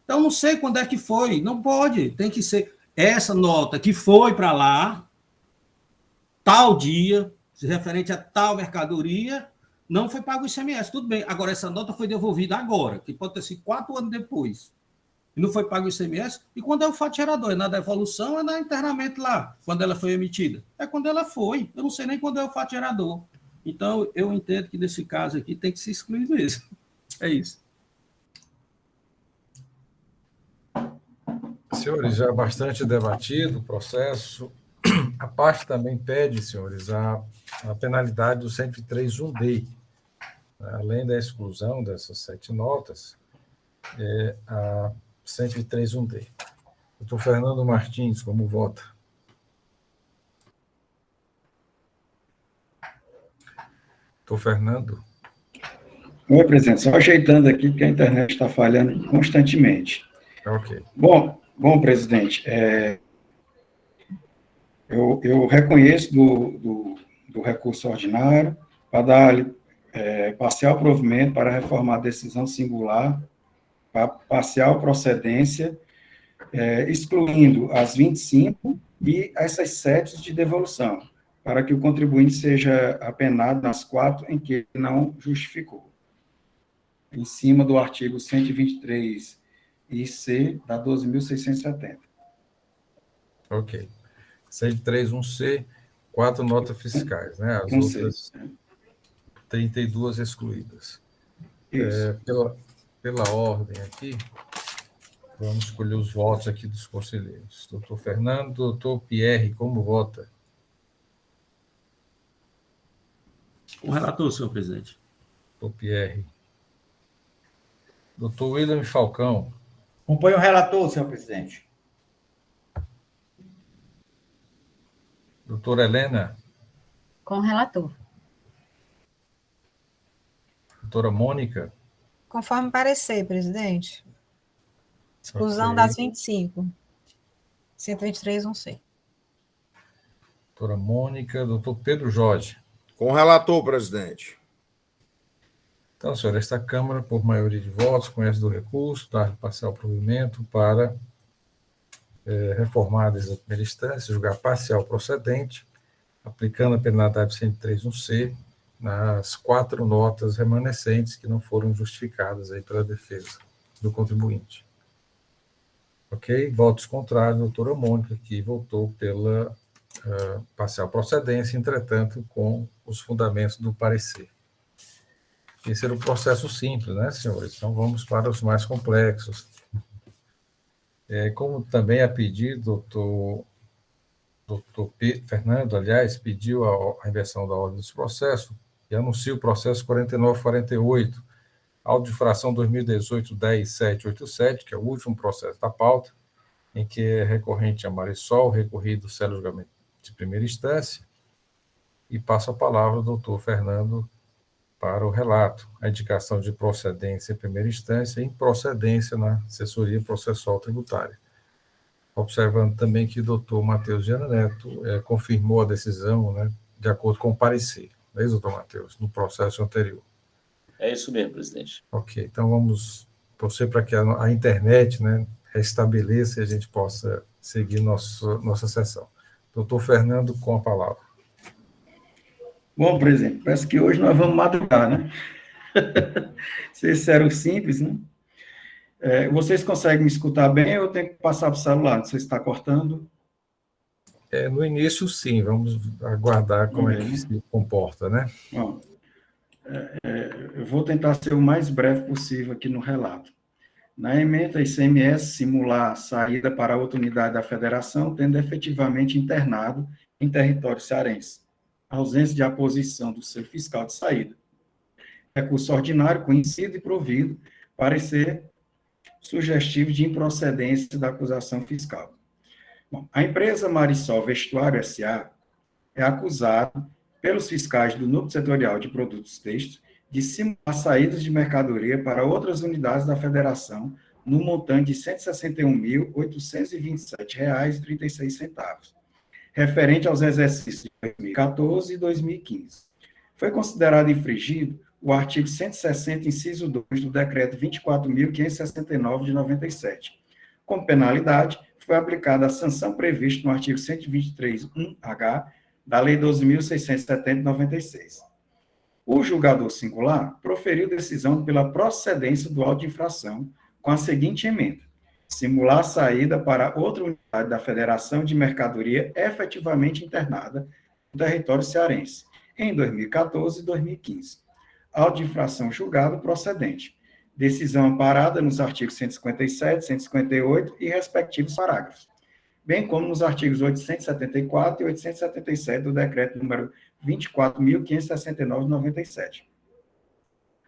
Então, não sei quando é que foi. Não pode. Tem que ser essa nota que foi para lá, tal dia, referente a tal mercadoria, não foi pago o ICMS. Tudo bem. Agora, essa nota foi devolvida agora, que pode ter sido 4 anos depois. E não foi pago o ICMS. E quando é o fato gerador? É na devolução ou é na internamento lá, quando ela foi emitida? É quando ela foi. Eu não sei nem quando é o fato gerador. Então, eu entendo que nesse caso aqui tem que se excluir mesmo. É isso. Senhores, já bastante debatido o processo. A parte também pede, senhores, a penalidade do 103.1D. Além da exclusão dessas 7 notas, a 103.1D. Doutor Fernando Martins, como vota? Doutor Fernando? Oi, presidente. Só ajeitando aqui, porque a internet está falhando constantemente. Ok. Bom, presidente, eu reconheço do recurso ordinário para dar parcial provimento para reformar a decisão singular, para parcial procedência, excluindo as 25 e essas 7 de devolução, para que o contribuinte seja apenado nas 4 em que ele não justificou, em cima do artigo 123 IC da 12.670. Ok. 103.1C, 4 notas fiscais, né? As outras 32 excluídas. Pela ordem aqui, vamos escolher os votos aqui dos conselheiros. Doutor Fernando, doutor Pierre, como vota? Com o relator, senhor presidente. Doutor Pierre. Doutor William Falcão. Acompanho o relator, senhor presidente. Doutora Helena. Com o relator. Doutora Mônica. Conforme parecer, presidente. Exclusão Ok. das 25. 123.1C. Doutora Mônica. Doutor Pedro Jorge. Com o relator, presidente. Então, senhor, esta Câmara, por maioria de votos, conhece do recurso, dá parcial provimento para reformar desde a primeira instância, julgar parcial procedente, aplicando a penalidade 103.1C nas 4 notas remanescentes que não foram justificadas aí pela defesa do contribuinte. Ok? Votos contrários, doutora Mônica, que votou pela parcial procedência, entretanto, com os fundamentos do parecer. Esse era o processo simples, né, senhores? Então, vamos para os mais complexos. Como também a pedido, doutor Fernando, aliás, pediu a inversão da ordem dos processos e anuncia o processo 4948, auto de infração 2018-10787, que é o último processo da pauta, em que é recorrente a Marisol, recorrido Célio Julgamento de primeira instância, e passo a palavra ao doutor Fernando para o relato, a indicação de procedência em primeira instância e improcedência na assessoria processual tributária. Observando também que o doutor Matheus Viana Neto confirmou a decisão, né, de acordo com o parecer. Não é isso, doutor Matheus, no processo anterior? É isso mesmo, presidente. Ok, então vamos torcer para que a internet, né, restabeleça e a gente possa seguir nossa sessão. Doutor Fernando, com a palavra. Bom, presidente, parece que hoje nós vamos madrugar, né? Vocês eram simples, né? Vocês conseguem me escutar bem ou eu tenho que passar para o celular? Não sei se está cortando. No início, sim. Vamos aguardar como é que se comporta, né? Bom, eu vou tentar ser o mais breve possível aqui no relato. Na ementa ICMS, simular a saída para outra unidade da federação, tendo efetivamente internado em território cearense. Ausência de aposição do seu fiscal de saída. Recurso ordinário conhecido e provido, parecer sugestivo de improcedência da acusação fiscal. Bom, a empresa Marisol Vestuário S.A. é acusada pelos fiscais do Núcleo Setorial de Produtos Têxteis de simular saídas de mercadoria para outras unidades da federação no montante de R$ 161.827,36, referente aos exercícios de 2014 e 2015. Foi considerado infringido o artigo 160, inciso 2 do Decreto 24.569, de 97. Como penalidade, foi aplicada a sanção prevista no artigo 123.1-H da Lei 12.670, de 96. O julgador singular proferiu decisão pela procedência do auto de infração com a seguinte emenda: simular a saída para outra unidade da Federação de Mercadoria efetivamente internada no território cearense, em 2014 e 2015. Auto de infração julgado procedente. Decisão amparada nos artigos 157, 158 e respectivos parágrafos, bem como nos artigos 874 e 877 do Decreto número 24.569/97.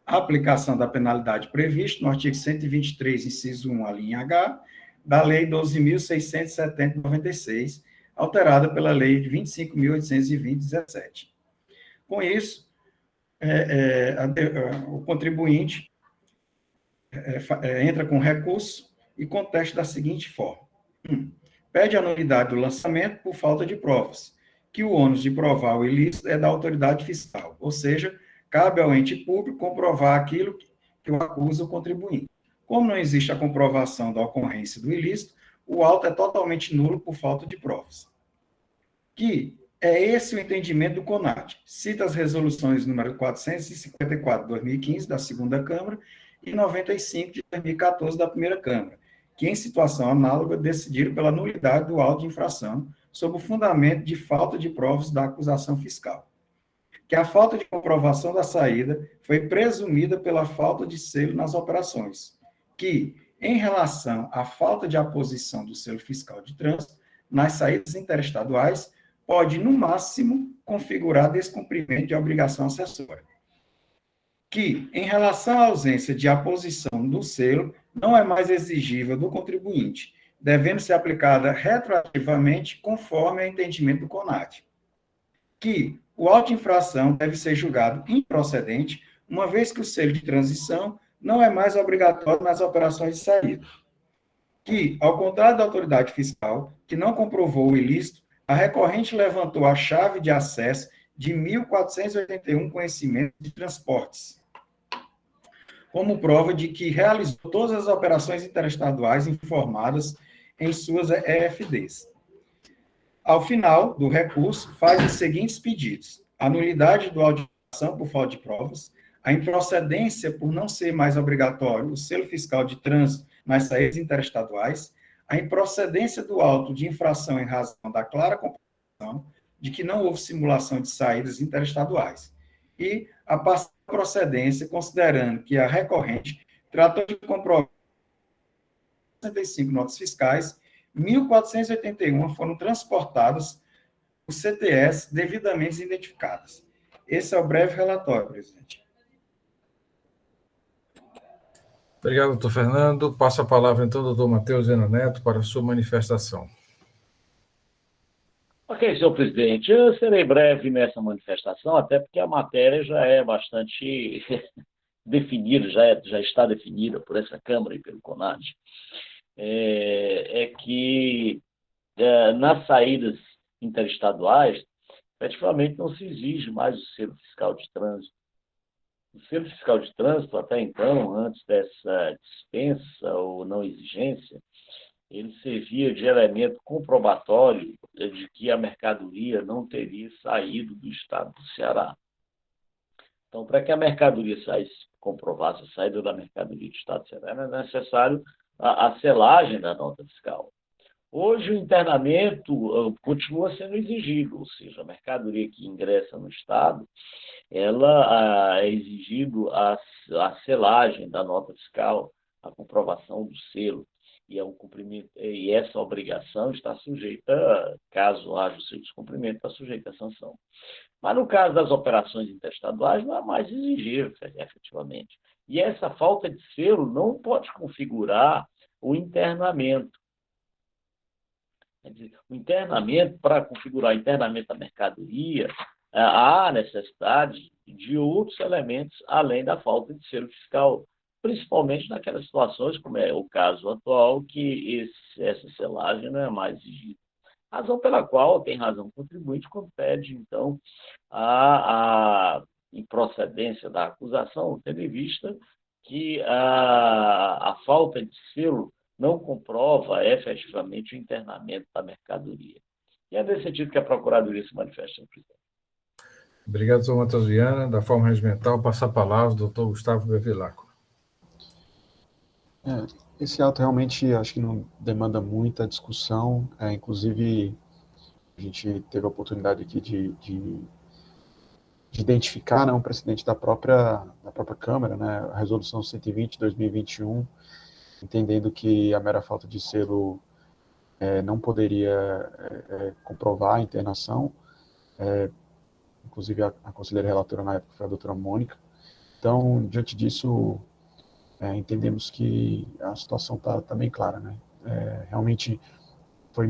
A aplicação da penalidade prevista no artigo 123, inciso 1, a linha H, da Lei 12.670/96, alterada pela Lei 25.820/17. Com isso, o contribuinte entra com recurso e contesta da seguinte forma. 1. Pede a nulidade do lançamento por falta de provas, que o ônus de provar o ilícito é da autoridade fiscal, ou seja, cabe ao ente público comprovar aquilo que o acusa o contribuinte. Como não existe a comprovação da ocorrência do ilícito, o auto é totalmente nulo por falta de provas. Que é esse o entendimento do CONAD. Cita as resoluções número 454 de 2015, da segunda Câmara, e 95 de 2014, da primeira Câmara, que, em situação análoga, decidiram pela nulidade do auto de infração, sob o fundamento de falta de provas da acusação fiscal. Que a falta de comprovação da saída foi presumida pela falta de selo nas operações. Que, em relação à falta de aposição do selo fiscal de trânsito nas saídas interestaduais, pode, no máximo, configurar descumprimento de obrigação acessória. Que, em relação à ausência de aposição do selo, não é mais exigível do contribuinte, devendo ser aplicada retroativamente conforme o entendimento do CONAD. Que o auto de infração deve ser julgado improcedente, uma vez que o selo de transição não é mais obrigatório nas operações de saída. Que, ao contrário da autoridade fiscal, que não comprovou o ilícito, a recorrente levantou a chave de acesso de 1.481 conhecimentos de transportes, como prova de que realizou todas as operações interestaduais informadas em suas EFDs. Ao final do recurso, faz os seguintes pedidos: a nulidade do auto de infração por falta de provas, a improcedência por não ser mais obrigatório o selo fiscal de trânsito nas saídas interestaduais, a improcedência do auto de infração em razão da clara comprovação de que não houve simulação de saídas interestaduais, e a procedência, considerando que a recorrente tratou de comprovar 65 notas fiscais, 1.481 foram transportadas por CTS devidamente identificadas. Esse é o breve relatório, presidente. Obrigado, doutor Fernando. Passo a palavra, então, ao doutor Matheus Viana Neto para a sua manifestação. Ok, senhor presidente, eu serei breve nessa manifestação, até porque a matéria já é bastante definida, já está definida por essa Câmara e pelo CONAD. Que nas saídas interestaduais, efetivamente não se exige mais o selo fiscal de trânsito. O selo fiscal de trânsito, até então, antes dessa dispensa ou não exigência, ele servia de elemento comprobatório de que a mercadoria não teria saído do estado do Ceará. Então, para que a mercadoria comprovasse a saída da mercadoria do estado do Ceará, era necessário a selagem da nota fiscal. Hoje, o internamento continua sendo exigido, ou seja, a mercadoria que ingressa no estado, ela é exigido a selagem da nota fiscal, a comprovação do selo. E, e essa obrigação está sujeita, caso haja o seu descumprimento, está sujeita à sanção. Mas no caso das operações interestaduais, não é mais exigível, efetivamente. E essa falta de selo não pode configurar o internamento. Quer dizer, o internamento, para configurar o internamento da mercadoria, há necessidade de outros elementos além da falta de selo fiscal, principalmente naquelas situações, como é o caso atual, que essa selagem não é mais exigida. Razão pela qual tem razão o contribuinte quando pede, então, a improcedência da acusação, tendo em vista que a falta de selo não comprova efetivamente o internamento da mercadoria. E é nesse sentido que a Procuradoria se manifesta, senhor presidente. Obrigado, doutor Matheus Viana. Da forma regimental, passa a palavra ao doutor Gustavo Bevilacqua. Esse ato realmente acho que não demanda muita discussão, inclusive a gente teve a oportunidade aqui de de identificar, né, um precedente da própria Câmara, né, a Resolução 120/2021, entendendo que a mera falta de selo não poderia comprovar a internação, inclusive a conselheira relatora na época foi a doutora Mônica. Então, diante disso, entendemos que a situação está bem clara, né? Realmente foi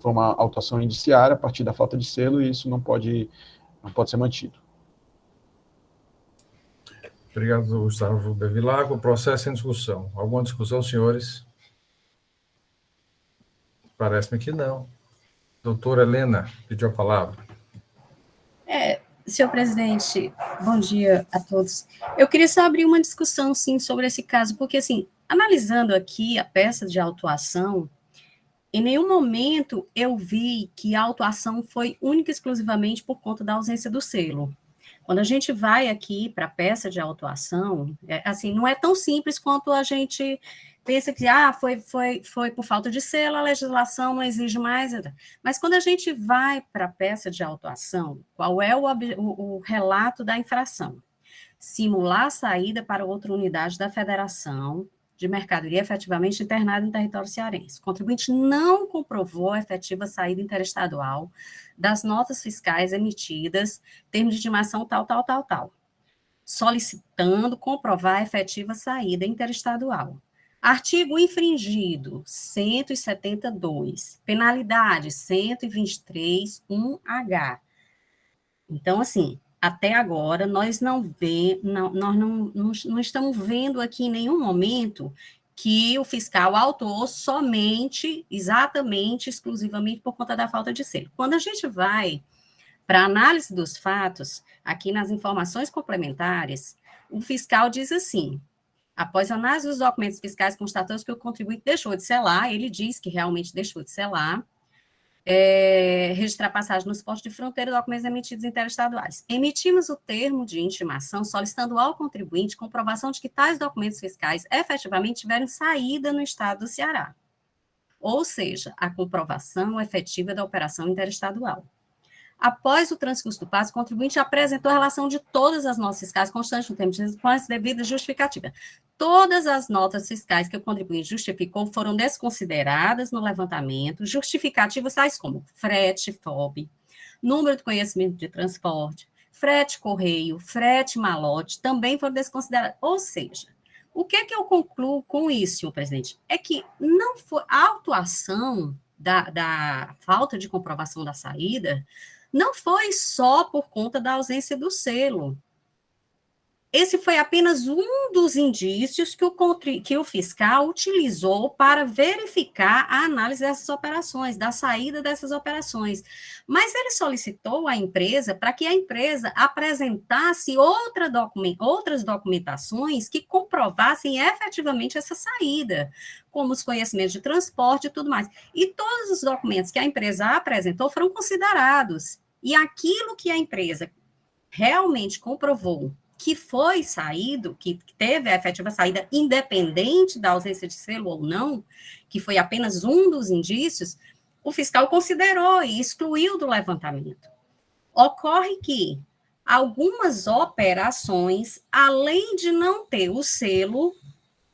uma autuação indiciária a partir da falta de selo e isso não pode ser mantido. Obrigado, Gustavo Bevilacqua. O processo em discussão. Alguma discussão, senhores? Parece-me que não. Doutora Helena pediu a palavra. Senhor presidente, bom dia a todos. Eu queria só abrir uma discussão, sim, sobre esse caso, porque, assim, analisando aqui a peça de autuação, em nenhum momento eu vi que a autuação foi única e exclusivamente por conta da ausência do selo. Quando a gente vai aqui para a peça de autuação, assim, não é tão simples quanto a gente pensa que foi por falta de selo, a legislação não exige mais. Mas quando a gente vai para a peça de autuação, qual é o relato da infração? Simular a saída para outra unidade da federação de mercadoria efetivamente internada em território cearense. O contribuinte não comprovou a efetiva saída interestadual das notas fiscais emitidas, termo de intimação tal, solicitando comprovar a efetiva saída interestadual. Artigo infringido, 172, penalidade 123(1)H. Então, assim, até agora, nós não estamos vendo aqui em nenhum momento que o fiscal autuou somente, exatamente, exclusivamente por conta da falta de selo. Quando a gente vai para a análise dos fatos, aqui nas informações complementares, o fiscal diz assim: após análise dos documentos fiscais, constatamos que o contribuinte deixou de selar, ele diz que realmente deixou de selar, registrar passagem nos postos de fronteira e documentos emitidos interestaduais. Emitimos o termo de intimação solicitando ao contribuinte comprovação de que tais documentos fiscais efetivamente tiveram saída no estado do Ceará, ou seja, a comprovação efetiva da operação interestadual. Após o transcurso do prazo, o contribuinte apresentou a relação de todas as notas fiscais constantes no tempo com as devidas justificativas. Todas as notas fiscais que o contribuinte justificou foram desconsideradas no levantamento, justificativas tais como frete, FOB, número de conhecimento de transporte, frete correio, frete malote, também foram desconsideradas. Ou seja, o que é que eu concluo com isso, senhor presidente? É que não foi a autuação da falta de comprovação da saída não foi só por conta da ausência do selo. Esse foi apenas um dos indícios que o fiscal utilizou para verificar a análise dessas operações, da saída dessas operações. Mas ele solicitou à empresa para que a empresa apresentasse outras documentações que comprovassem efetivamente essa saída, como os conhecimentos de transporte e tudo mais. E todos os documentos que a empresa apresentou foram considerados. E aquilo que a empresa realmente comprovou que foi saído, que teve a efetiva saída, independente da ausência de selo ou não, que foi apenas um dos indícios, o fiscal considerou e excluiu do levantamento. Ocorre que algumas operações, além de não ter o selo,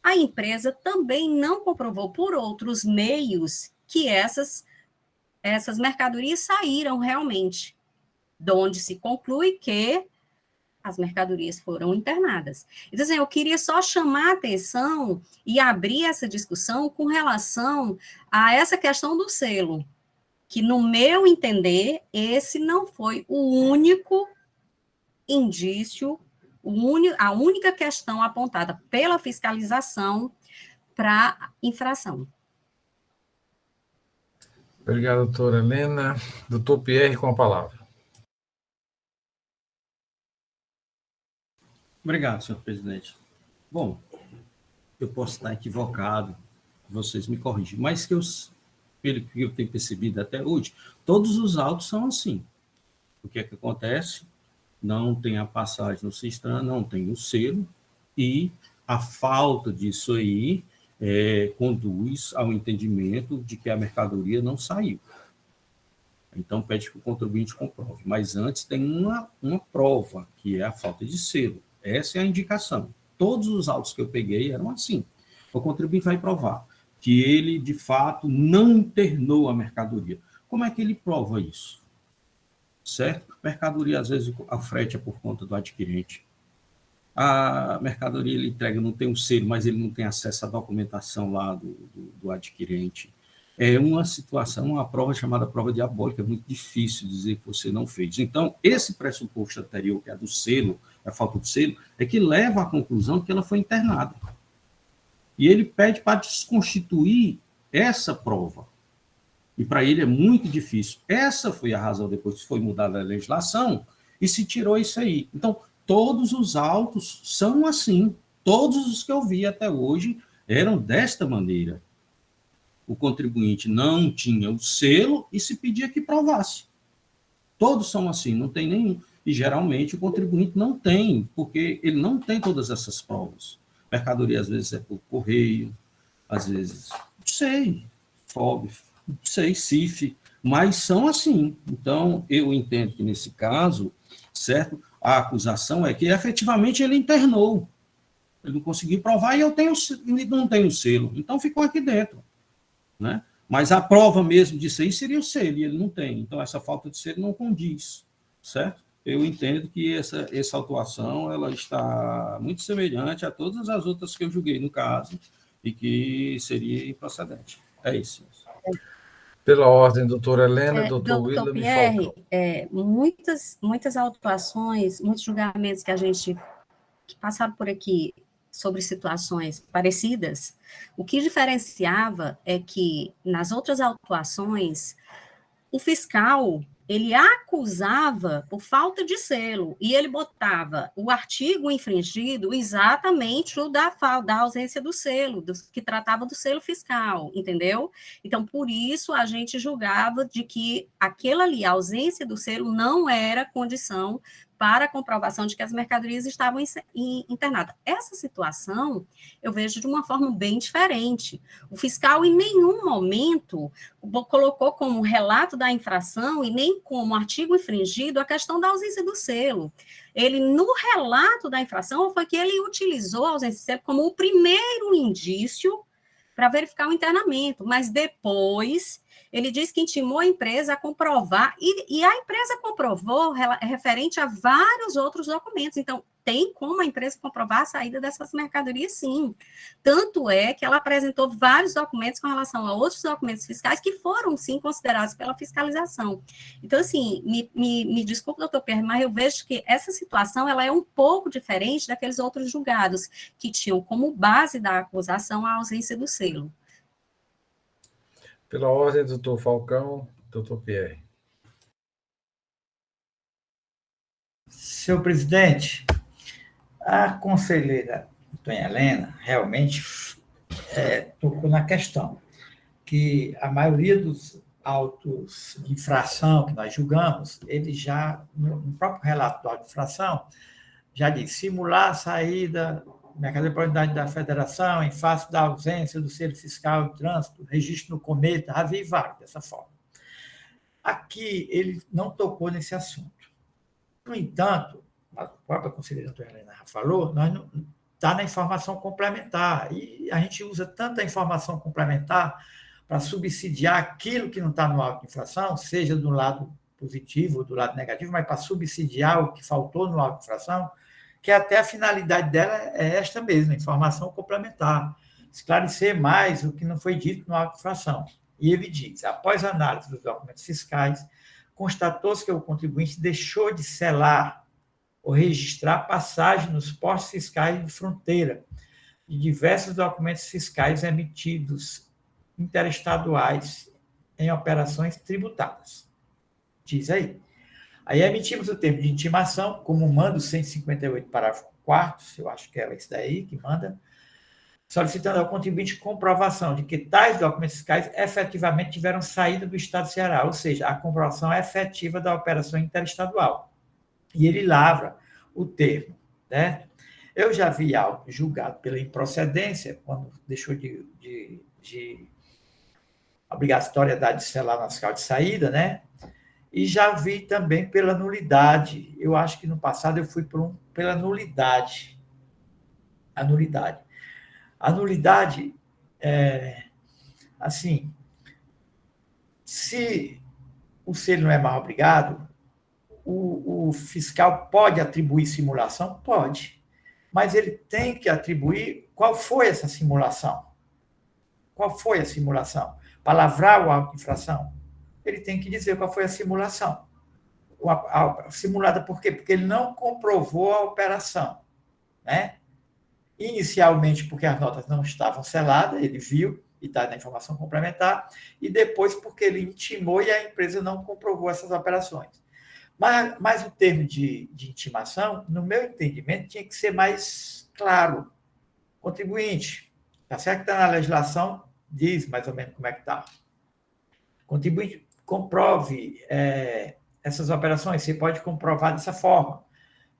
a empresa também não comprovou por outros meios que essas mercadorias saíram realmente, de onde se conclui que as mercadorias foram internadas. Então, assim, eu queria só chamar a atenção e abrir essa discussão com relação a essa questão do selo, que, no meu entender, esse não foi o único indício, a única questão apontada pela fiscalização para infração. Obrigado, doutora Helena. Doutor Pierre, com a palavra. Obrigado, senhor presidente. Bom, eu posso estar equivocado, vocês me corrigem, mas pelo que eu tenho percebido até hoje, todos os autos são assim. O que é que acontece? Não tem a passagem no Sistran, não tem o selo, e a falta disso aí conduz ao entendimento de que a mercadoria não saiu. Então, pede que o contribuinte comprove. Mas antes tem uma prova, que é a falta de selo. Essa é a indicação. Todos os autos que eu peguei eram assim. O contribuinte vai provar que ele, de fato, não internou a mercadoria. Como é que ele prova isso? Certo? Mercadoria, às vezes, a frete é por conta do adquirente. A mercadoria ele entrega, não tem um selo, mas ele não tem acesso à documentação lá do adquirente. É uma situação, uma prova chamada prova diabólica, é muito difícil dizer que você não fez. Então, esse pressuposto anterior, que é do selo, a falta do selo, é que leva à conclusão que ela foi internada. E ele pede para desconstituir essa prova. E para ele é muito difícil. Essa foi a razão, depois que foi mudada a legislação, e se tirou isso aí. Então, todos os autos são assim. Todos os que eu vi até hoje eram desta maneira. O contribuinte não tinha o selo e se pedia que provasse. Todos são assim, não tem nenhum. E, geralmente, o contribuinte não tem, porque ele não tem todas essas provas. Mercadoria, às vezes, é por correio, às vezes, não sei, FOB, não sei, CIF, mas são assim. Então, eu entendo que, nesse caso, certo, a acusação é que, efetivamente, ele internou. Ele não conseguiu provar e eu não tenho selo. Então, ficou aqui dentro. Né? Mas a prova mesmo disso aí seria o selo, e ele não tem. Então, essa falta de selo não condiz, certo? Eu entendo que essa autuação ela está muito semelhante a todas as outras que eu julguei no caso e que seria improcedente. É isso. Pela ordem, doutora Helena, doutor Willam Pierre, Falcão. muitas autuações, muitos julgamentos que passaram por aqui sobre situações parecidas, o que diferenciava é que, nas outras autuações, o fiscal, ele acusava por falta de selo, e ele botava o artigo infringido exatamente o da ausência do selo, que tratava do selo fiscal, entendeu? Então, por isso, a gente julgava de que aquela ali, a ausência do selo, não era condição para a comprovação de que as mercadorias estavam internadas. Essa situação eu vejo de uma forma bem diferente. O fiscal, em nenhum momento, colocou como relato da infração e nem como artigo infringido a questão da ausência do selo. Ele, no relato da infração, foi que ele utilizou a ausência do selo como o primeiro indício para verificar o internamento, mas depois ele diz que intimou a empresa a comprovar, e a empresa comprovou referente a vários outros documentos. Então, tem como a empresa comprovar a saída dessas mercadorias, sim. Tanto é que ela apresentou vários documentos com relação a outros documentos fiscais que foram, sim, considerados pela fiscalização. Então, assim, me desculpe, doutor Pierre, mas eu vejo que essa situação ela é um pouco diferente daqueles outros julgados que tinham como base da acusação a ausência do selo. Pela ordem, doutor Falcão, doutor Pierre. Senhor presidente, a conselheira Antônia Helena realmente tocou na questão que a maioria dos autos de infração que nós julgamos, ele já, no próprio relato do auto de infração, já diz simular a saída mercadoria por unidade da federação em face da ausência do selo fiscal de trânsito, registro no Cometa, havia vários dessa forma. Aqui ele não tocou nesse assunto. No entanto, a própria conselheira Antônia Helena já falou, está na informação complementar, e a gente usa tanta informação complementar para subsidiar aquilo que não está no auto de infração, seja do lado positivo ou do lado negativo, mas para subsidiar o que faltou no auto de infração, que até a finalidade dela é esta mesma, informação complementar, esclarecer mais o que não foi dito no auto de infração. E ele diz, após a análise dos documentos fiscais, constatou-se que o contribuinte deixou de selar ou registrar passagem nos postos fiscais de fronteira de diversos documentos fiscais emitidos interestaduais em operações tributadas. Diz aí. Aí emitimos o termo de intimação, como manda o 158, parágrafo 4º, eu acho que é esse daí que manda, solicitando ao contribuinte comprovação de que tais documentos fiscais efetivamente tiveram saída do Estado do Ceará, ou seja, a comprovação efetiva da operação interestadual. E ele lavra o termo, né? Eu já vi auto julgado pela improcedência, quando deixou de obrigatoriedade de selar na fiscal de saída, né? E já vi também pela nulidade. Eu acho que no passado eu fui pela nulidade. A nulidade. A nulidade, assim, se o selo não é mal obrigado, o fiscal pode atribuir simulação? Pode. Mas ele tem que atribuir qual foi essa simulação. Qual foi a simulação? Para lavrar o auto de infração, ele tem que dizer qual foi a simulação. Simulada por quê? Porque ele não comprovou a operação, né? Inicialmente, porque as notas não estavam seladas, ele viu, e está na informação complementar, e depois porque ele intimou e a empresa não comprovou essas operações. Mas o termo de intimação, no meu entendimento, tinha que ser mais claro. Contribuinte, está certo que está na legislação, diz mais ou menos como é que está. Contribuinte, comprove essas operações, você pode comprovar dessa forma.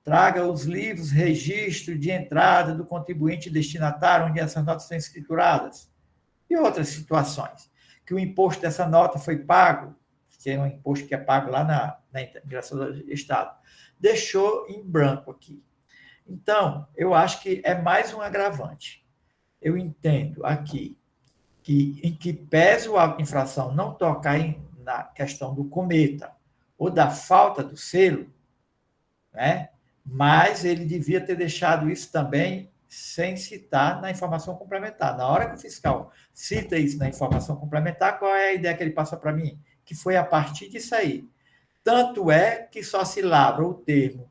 Traga os livros, registro de entrada do contribuinte destinatário, onde essas notas estão escrituradas. E outras situações. Que o imposto dessa nota foi pago, que é um imposto que é pago lá na Integração do Estado. Deixou em branco aqui. Então, eu acho que é mais um agravante. Eu entendo aqui que, em que pese o auto de infração não tocar na questão do cometa ou da falta do selo, né? Mas ele devia ter deixado isso também sem citar na informação complementar. Na hora que o fiscal cita isso na informação complementar, qual é a ideia que ele passa para mim? Que foi a partir disso aí. Tanto é que só se lavra o termo,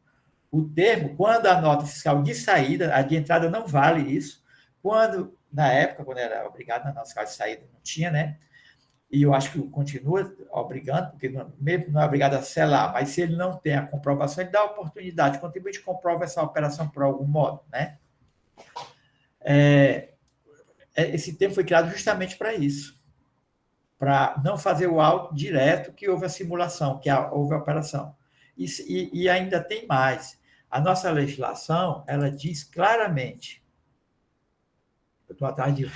quando a nota fiscal de saída, a de entrada não vale isso, quando, na época, quando era obrigado, na nota fiscal de saída não tinha, né? E eu acho que continua obrigando, porque mesmo não é obrigado a selar, mas se ele não tem a comprovação, ele dá a oportunidade, o contribuinte comprova essa operação por algum modo, né? Esse termo foi criado justamente para isso, para não fazer o auto direto que houve a simulação, que houve a operação. E ainda tem mais. A nossa legislação, ela diz claramente, eu estou atrás de...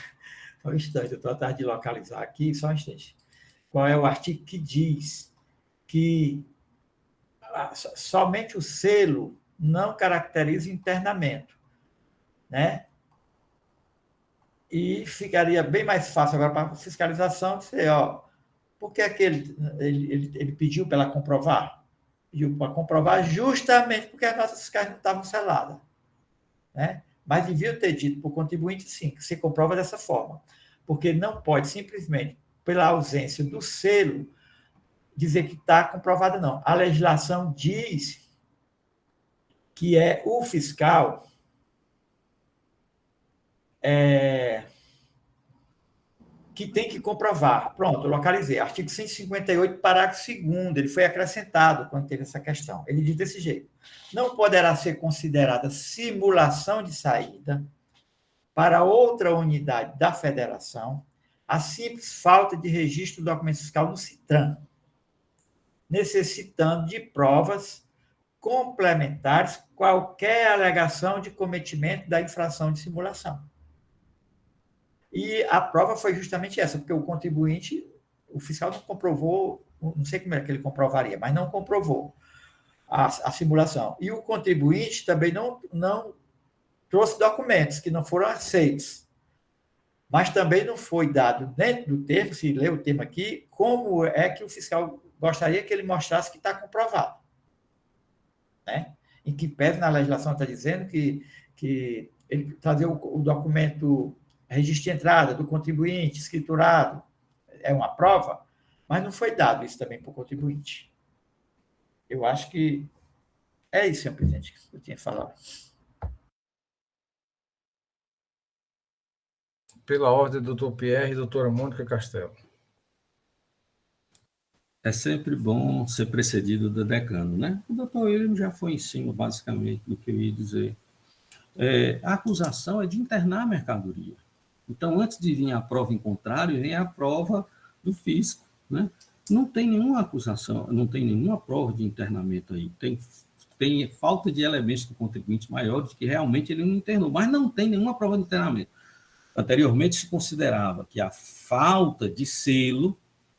Só um instante, eu estou atrás de localizar aqui, só um instante. Qual é o artigo que diz que somente o selo não caracteriza internamento, né? E ficaria bem mais fácil agora para a fiscalização dizer, por que ele pediu para ela comprovar? Pediu para comprovar justamente porque as notas fiscais não estavam seladas, né? Mas devia ter dito para o contribuinte, sim, que se comprova dessa forma. Porque não pode simplesmente, pela ausência do selo, dizer que está comprovado, não. A legislação diz que é o fiscal que tem que comprovar. Pronto, eu localizei. Artigo 158, parágrafo 2º, ele foi acrescentado quando teve essa questão. Ele diz desse jeito: não poderá ser considerada simulação de saída para outra unidade da federação a simples falta de registro do documento fiscal no CITRAN, necessitando de provas complementares qualquer alegação de cometimento da infração de simulação. E a prova foi justamente essa, porque o contribuinte, o fiscal não comprovou, não sei como é que ele comprovaria, mas não comprovou a simulação. E o contribuinte também não trouxe documentos que não foram aceitos. Mas também não foi dado dentro do termo, se lê o termo aqui, como é que o fiscal gostaria que ele mostrasse que está comprovado, né? Em que pese na legislação está dizendo que ele trazer o documento, registro de entrada do contribuinte, escriturado, é uma prova, mas não foi dado isso também para o contribuinte. Eu acho que é isso, senhor presidente, que eu tinha falado. Pela ordem, doutor Pierre e doutora Mônica Castelo. É sempre bom ser precedido do decano, né? O doutor William já foi em cima, basicamente, do que eu ia dizer. A acusação é de internar a mercadoria. Então, antes de vir a prova em contrário, vem a prova do fisco, né? Não tem nenhuma acusação, não tem nenhuma prova de internamento aí. Tem falta de elementos do contribuinte maior de que realmente ele não internou, mas não tem nenhuma prova de internamento. Anteriormente, se considerava que a falta de selo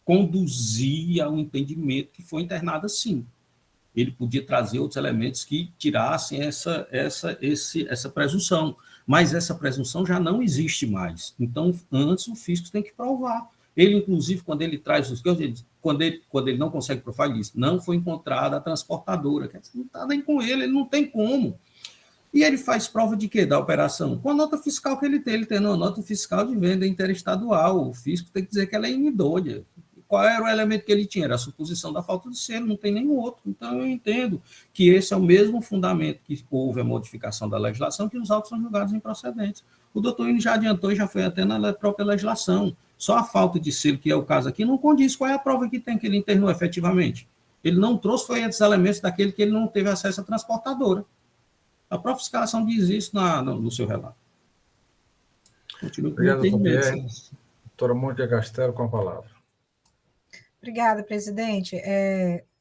conduzir ao entendimento que foi internada sim. Ele podia trazer outros elementos que tirassem essa presunção, mas essa presunção já não existe mais. Então, antes o fisco tem que provar. Ele, inclusive, quando ele traz os quando ele não consegue provar, ele diz, não foi encontrada a transportadora, quer dizer, não está nem com ele não tem como. E ele faz prova de quê? Da operação? Com a nota fiscal que ele tem uma nota fiscal de venda interestadual, o fisco tem que dizer que ela é inidônea. Qual era o elemento que ele tinha? Era a suposição da falta de selo, não tem nenhum outro. Então, eu entendo que esse é o mesmo fundamento que houve a modificação da legislação, que os autos são julgados improcedentes. O doutor Ino já adiantou e já foi até na própria legislação. Só a falta de selo, que é o caso aqui, não condiz. Qual é a prova que tem que ele internou efetivamente? Ele não trouxe, foi esses elementos daquele que ele não teve acesso à transportadora. A própria fiscalização diz isso no seu relato. Continua com o entendimento. Doutora Mônica Castelo, com a palavra. Obrigada, presidente.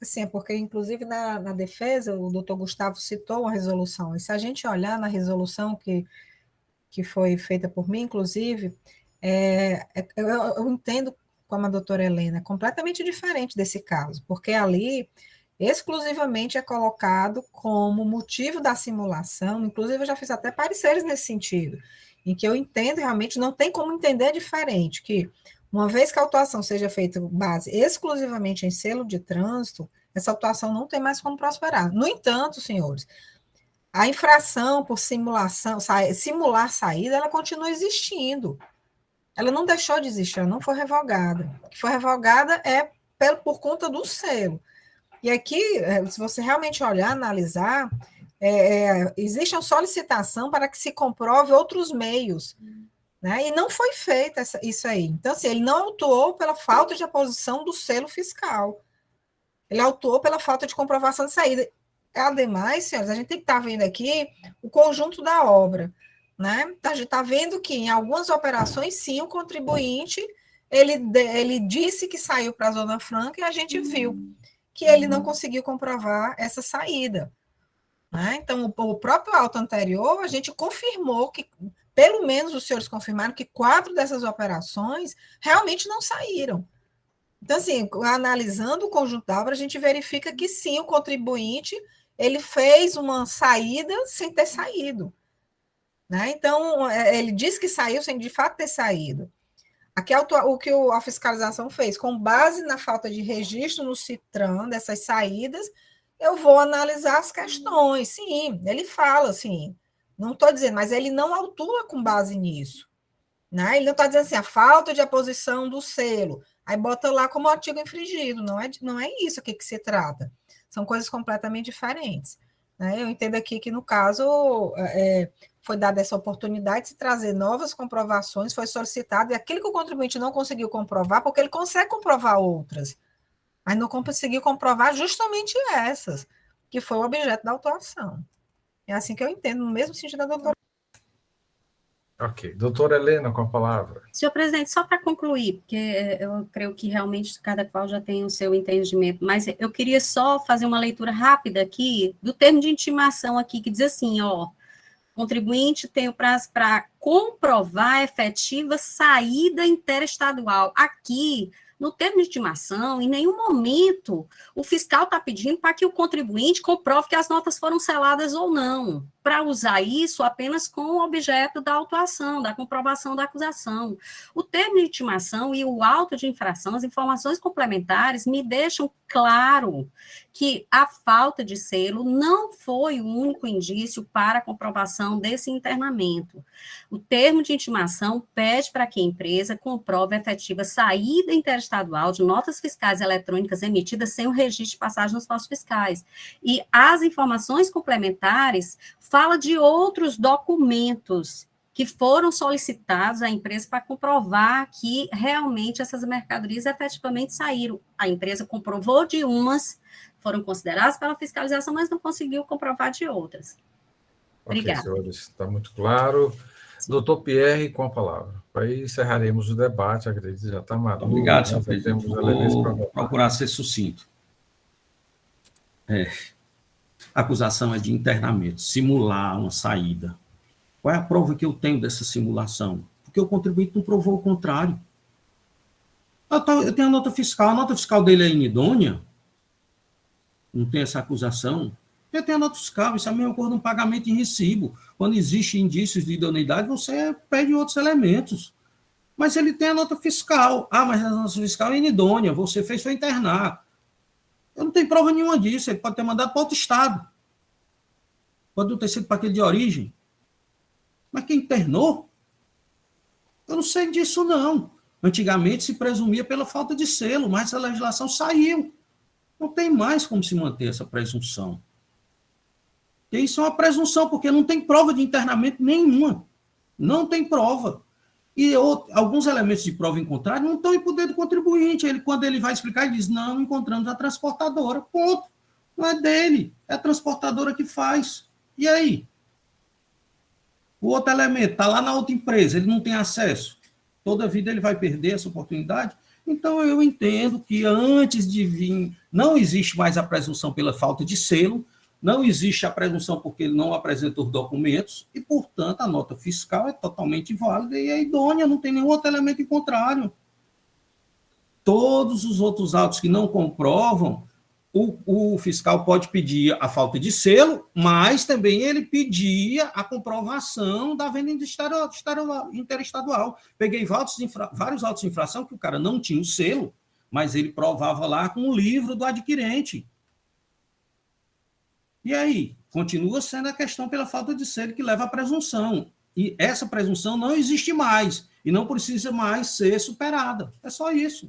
Assim, é porque, inclusive, na defesa, o doutor Gustavo citou uma resolução. E se a gente olhar na resolução que foi feita por mim, inclusive, eu entendo, como a doutora Helena, completamente diferente desse caso, porque ali exclusivamente é colocado como motivo da simulação, inclusive eu já fiz até pareceres nesse sentido, em que eu entendo realmente, não tem como entender diferente, que uma vez que a autuação seja feita com base exclusivamente em selo de trânsito, essa autuação não tem mais como prosperar. No entanto, senhores, a infração por simular saída, ela continua existindo. Ela não deixou de existir, ela não foi revogada. O que foi revogada é por conta do selo. E aqui, se você realmente olhar, analisar, existe uma solicitação para que se comprove outros meios, né? E não foi feita isso aí. Então, assim, ele não autuou pela falta de aposição do selo fiscal. Ele autuou pela falta de comprovação de saída. Ademais, senhores, a gente tem que estar vendo aqui o conjunto da obra, né? Então, a gente está vendo que em algumas operações, sim, o contribuinte, ele disse que saiu para a Zona Franca e a gente viu que ele não conseguiu comprovar essa saída, né? Então, o próprio auto anterior, a gente confirmou que, pelo menos os senhores confirmaram que 4 dessas operações realmente não saíram. Então, assim, analisando o conjunto da obra, a gente verifica que sim, o contribuinte, ele fez uma saída sem ter saído, né? Então, ele disse que saiu sem de fato ter saído. Aqui o que a fiscalização fez, com base na falta de registro no CITRAN dessas saídas, eu vou analisar as questões. Sim, ele fala assim, não estou dizendo, mas ele não autua com base nisso, né? Ele não está dizendo assim, a falta de aposição do selo, aí bota lá como artigo infringido, não é isso que se trata. São coisas completamente diferentes, né? Eu entendo aqui que, no caso, foi dada essa oportunidade de se trazer novas comprovações, foi solicitado, e aquilo que o contribuinte não conseguiu comprovar, porque ele consegue comprovar outras, mas não conseguiu comprovar justamente essas, que foi o objeto da autuação. É assim que eu entendo, no mesmo sentido da doutora. Ok. Doutora Helena, com a palavra. Senhor presidente, só para concluir, porque eu creio que realmente cada qual já tem o seu entendimento, mas eu queria só fazer uma leitura rápida aqui do termo de intimação aqui, que diz assim, ó, contribuinte tem o prazo para comprovar a efetiva saída interestadual. Aqui, no termo de intimação, em nenhum momento o fiscal está pedindo para que o contribuinte comprove que as notas foram seladas ou não, para usar isso apenas com o objeto da autuação, da comprovação da acusação. O termo de intimação e o auto de infração, as informações complementares, me deixam claro que a falta de selo não foi o único indício para a comprovação desse internamento. O termo de intimação pede para que a empresa comprove a efetiva saída interestadual de notas fiscais eletrônicas emitidas sem o registro de passagem nos postos fiscais. E as informações complementares fala de outros documentos que foram solicitados à empresa para comprovar que realmente essas mercadorias efetivamente saíram. A empresa comprovou de umas, foram consideradas pela fiscalização, mas não conseguiu comprovar de outras. Obrigada. Ok, senhores, está muito claro. Doutor Pierre, com a palavra. Aí encerraremos o debate, acredito que já está maduro. Obrigado, senhor presidente. Vou procurar ser sucinto. A acusação é de internamento, simular uma saída. Qual é a prova que eu tenho dessa simulação? Porque o contribuinte não provou o contrário. Eu tenho a nota fiscal dele é inidônea, não tem essa acusação. Eu tenho a nota fiscal, isso é a mesma coisa de um pagamento em recibo. Quando existem indícios de idoneidade, você pede outros elementos. Mas ele tem a nota fiscal. Ah, mas a nota fiscal é inidônea, você fez foi internar. Eu não tenho prova nenhuma disso, ele pode ter mandado para outro estado. Pode não ter sido para aquele de origem. Mas quem internou? Eu não sei disso, não. Antigamente se presumia pela falta de selo, mas a legislação saiu. Não tem mais como se manter essa presunção. E isso é uma presunção, porque não tem prova de internamento nenhuma. Não tem prova. E alguns elementos de prova em contrário não estão em poder do contribuinte. Quando ele vai explicar, ele diz, não, encontramos a transportadora. Ponto. Não é dele. É a transportadora que faz. E aí? O outro elemento está lá na outra empresa, ele não tem acesso. Toda a vida ele vai perder essa oportunidade. Então, eu entendo que antes de vir, não existe mais a presunção pela falta de selo, não existe a presunção porque ele não apresentou os documentos, e, portanto, a nota fiscal é totalmente válida e é idônea, não tem nenhum outro elemento em contrário. Todos os outros autos que não comprovam, o fiscal pode pedir a falta de selo, mas também ele pedia a comprovação da venda interestadual. Peguei vários autos de infração que o cara não tinha o selo, mas ele provava lá com o livro do adquirente. E aí? Continua sendo a questão pela falta de selo que leva à presunção. E essa presunção não existe mais e não precisa mais ser superada. É só isso.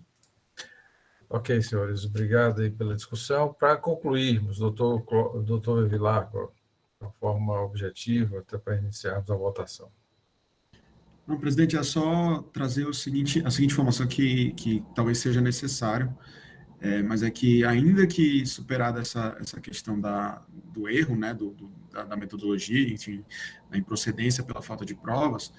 Ok, senhores, obrigado aí pela discussão. Para concluirmos, doutor Vilar, de uma forma objetiva, até para iniciarmos a votação. Não, presidente, é só trazer a seguinte informação que talvez seja necessário, mas é que, ainda que superada essa questão do erro, né, da metodologia, enfim, da improcedência pela falta de provas,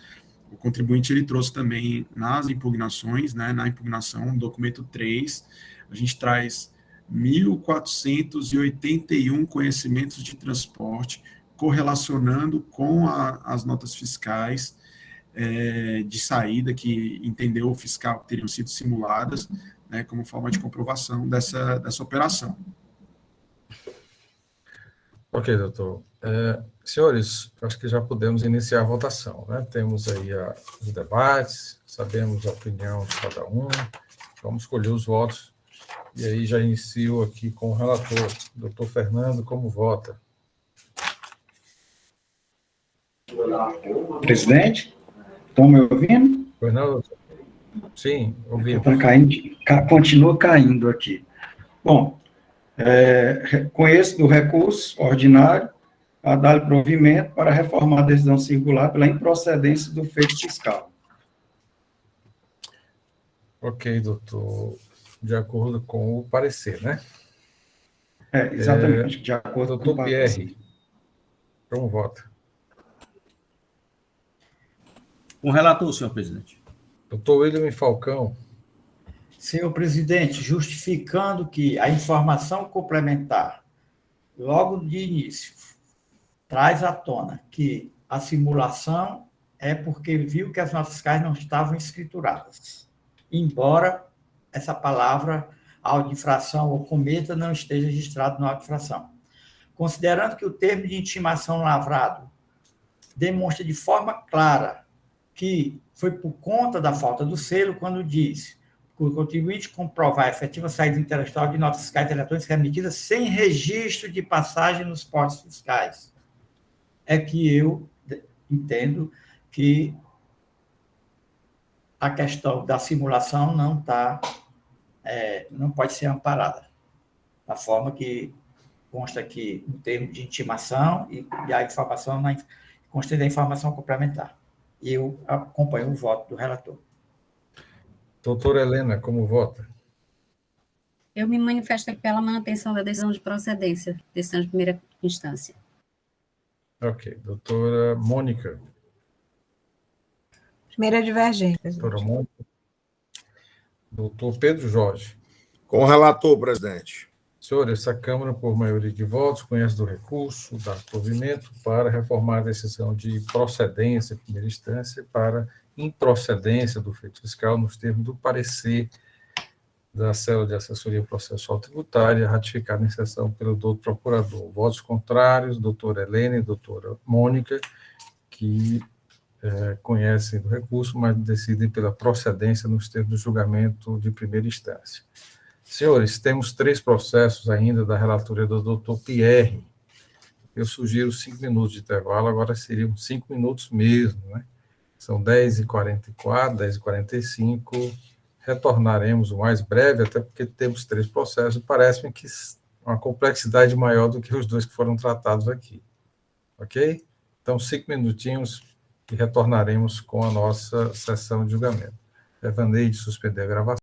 o contribuinte ele trouxe também nas impugnações, né, na impugnação, documento 3, a gente traz 1.481 conhecimentos de transporte correlacionando com as notas fiscais de saída que entendeu o fiscal que teriam sido simuladas, né, como forma de comprovação dessa operação. Ok, doutor. Senhores, acho que já podemos iniciar a votação, né? Temos aí os debates, sabemos a opinião de cada um, vamos escolher os votos, e aí já inicio aqui com o relator, doutor Fernando, como vota? Presidente, estão me ouvindo? Fernando? Sim, ouvimos. Continua caindo aqui. Bom, conheço do recurso ordinário a dar provimento para reformar a decisão singular pela improcedência do feito fiscal. Ok, doutor. De acordo com o parecer, né? Exatamente, de acordo com o doutor parecer. Pierre, como vota? Com relator, senhor presidente. Doutor William Falcão. Senhor presidente, justificando que a informação complementar, logo de início, traz à tona que a simulação é porque viu que as notas fiscais não estavam escrituradas, embora essa palavra, auto de infração ou cometa, não esteja registrado no auto de infração. Considerando que o termo de intimação lavrado demonstra de forma clara que foi por conta da falta do selo, quando diz que o contribuinte comprovar a efetiva saída interestadual de notas fiscais eletrônicas emitidas sem registro de passagem nos portos fiscais. É que eu entendo que a questão da simulação não pode ser amparada, da forma que consta aqui no termo de intimação e a informação consta da informação complementar. E eu acompanho o voto do relator. Doutora Helena, como vota? Eu me manifesto pela manutenção da decisão de procedência, decisão de primeira instância. Ok. Doutora Mônica. Primeira divergência. Doutora Mônica. Doutor Pedro Jorge. Com o relator, presidente. Senhor, essa Câmara, por maioria de votos, conhece do recurso, dá provimento para reformar a decisão de procedência, primeira instância, para improcedência do feito fiscal, nos termos do parecer da Célula de Assessoria Processual Tributária, ratificada em sessão pelo doutor procurador. Votos contrários, doutora Helena e doutora Mônica, que conhecem do recurso, mas decidem pela procedência nos termos do julgamento de primeira instância. Senhores, temos 3 processos ainda da relatoria do doutor Pierre. Eu sugiro 5 minutos de intervalo, agora seriam 5 minutos mesmo, né? São 10h44, 10h45, retornaremos o mais breve, até porque temos 3 processos, parece-me que uma complexidade maior do que os 2 que foram tratados aqui. Ok? Então, 5 minutinhos e retornaremos com a nossa sessão de julgamento. Evaneide, suspender a gravação.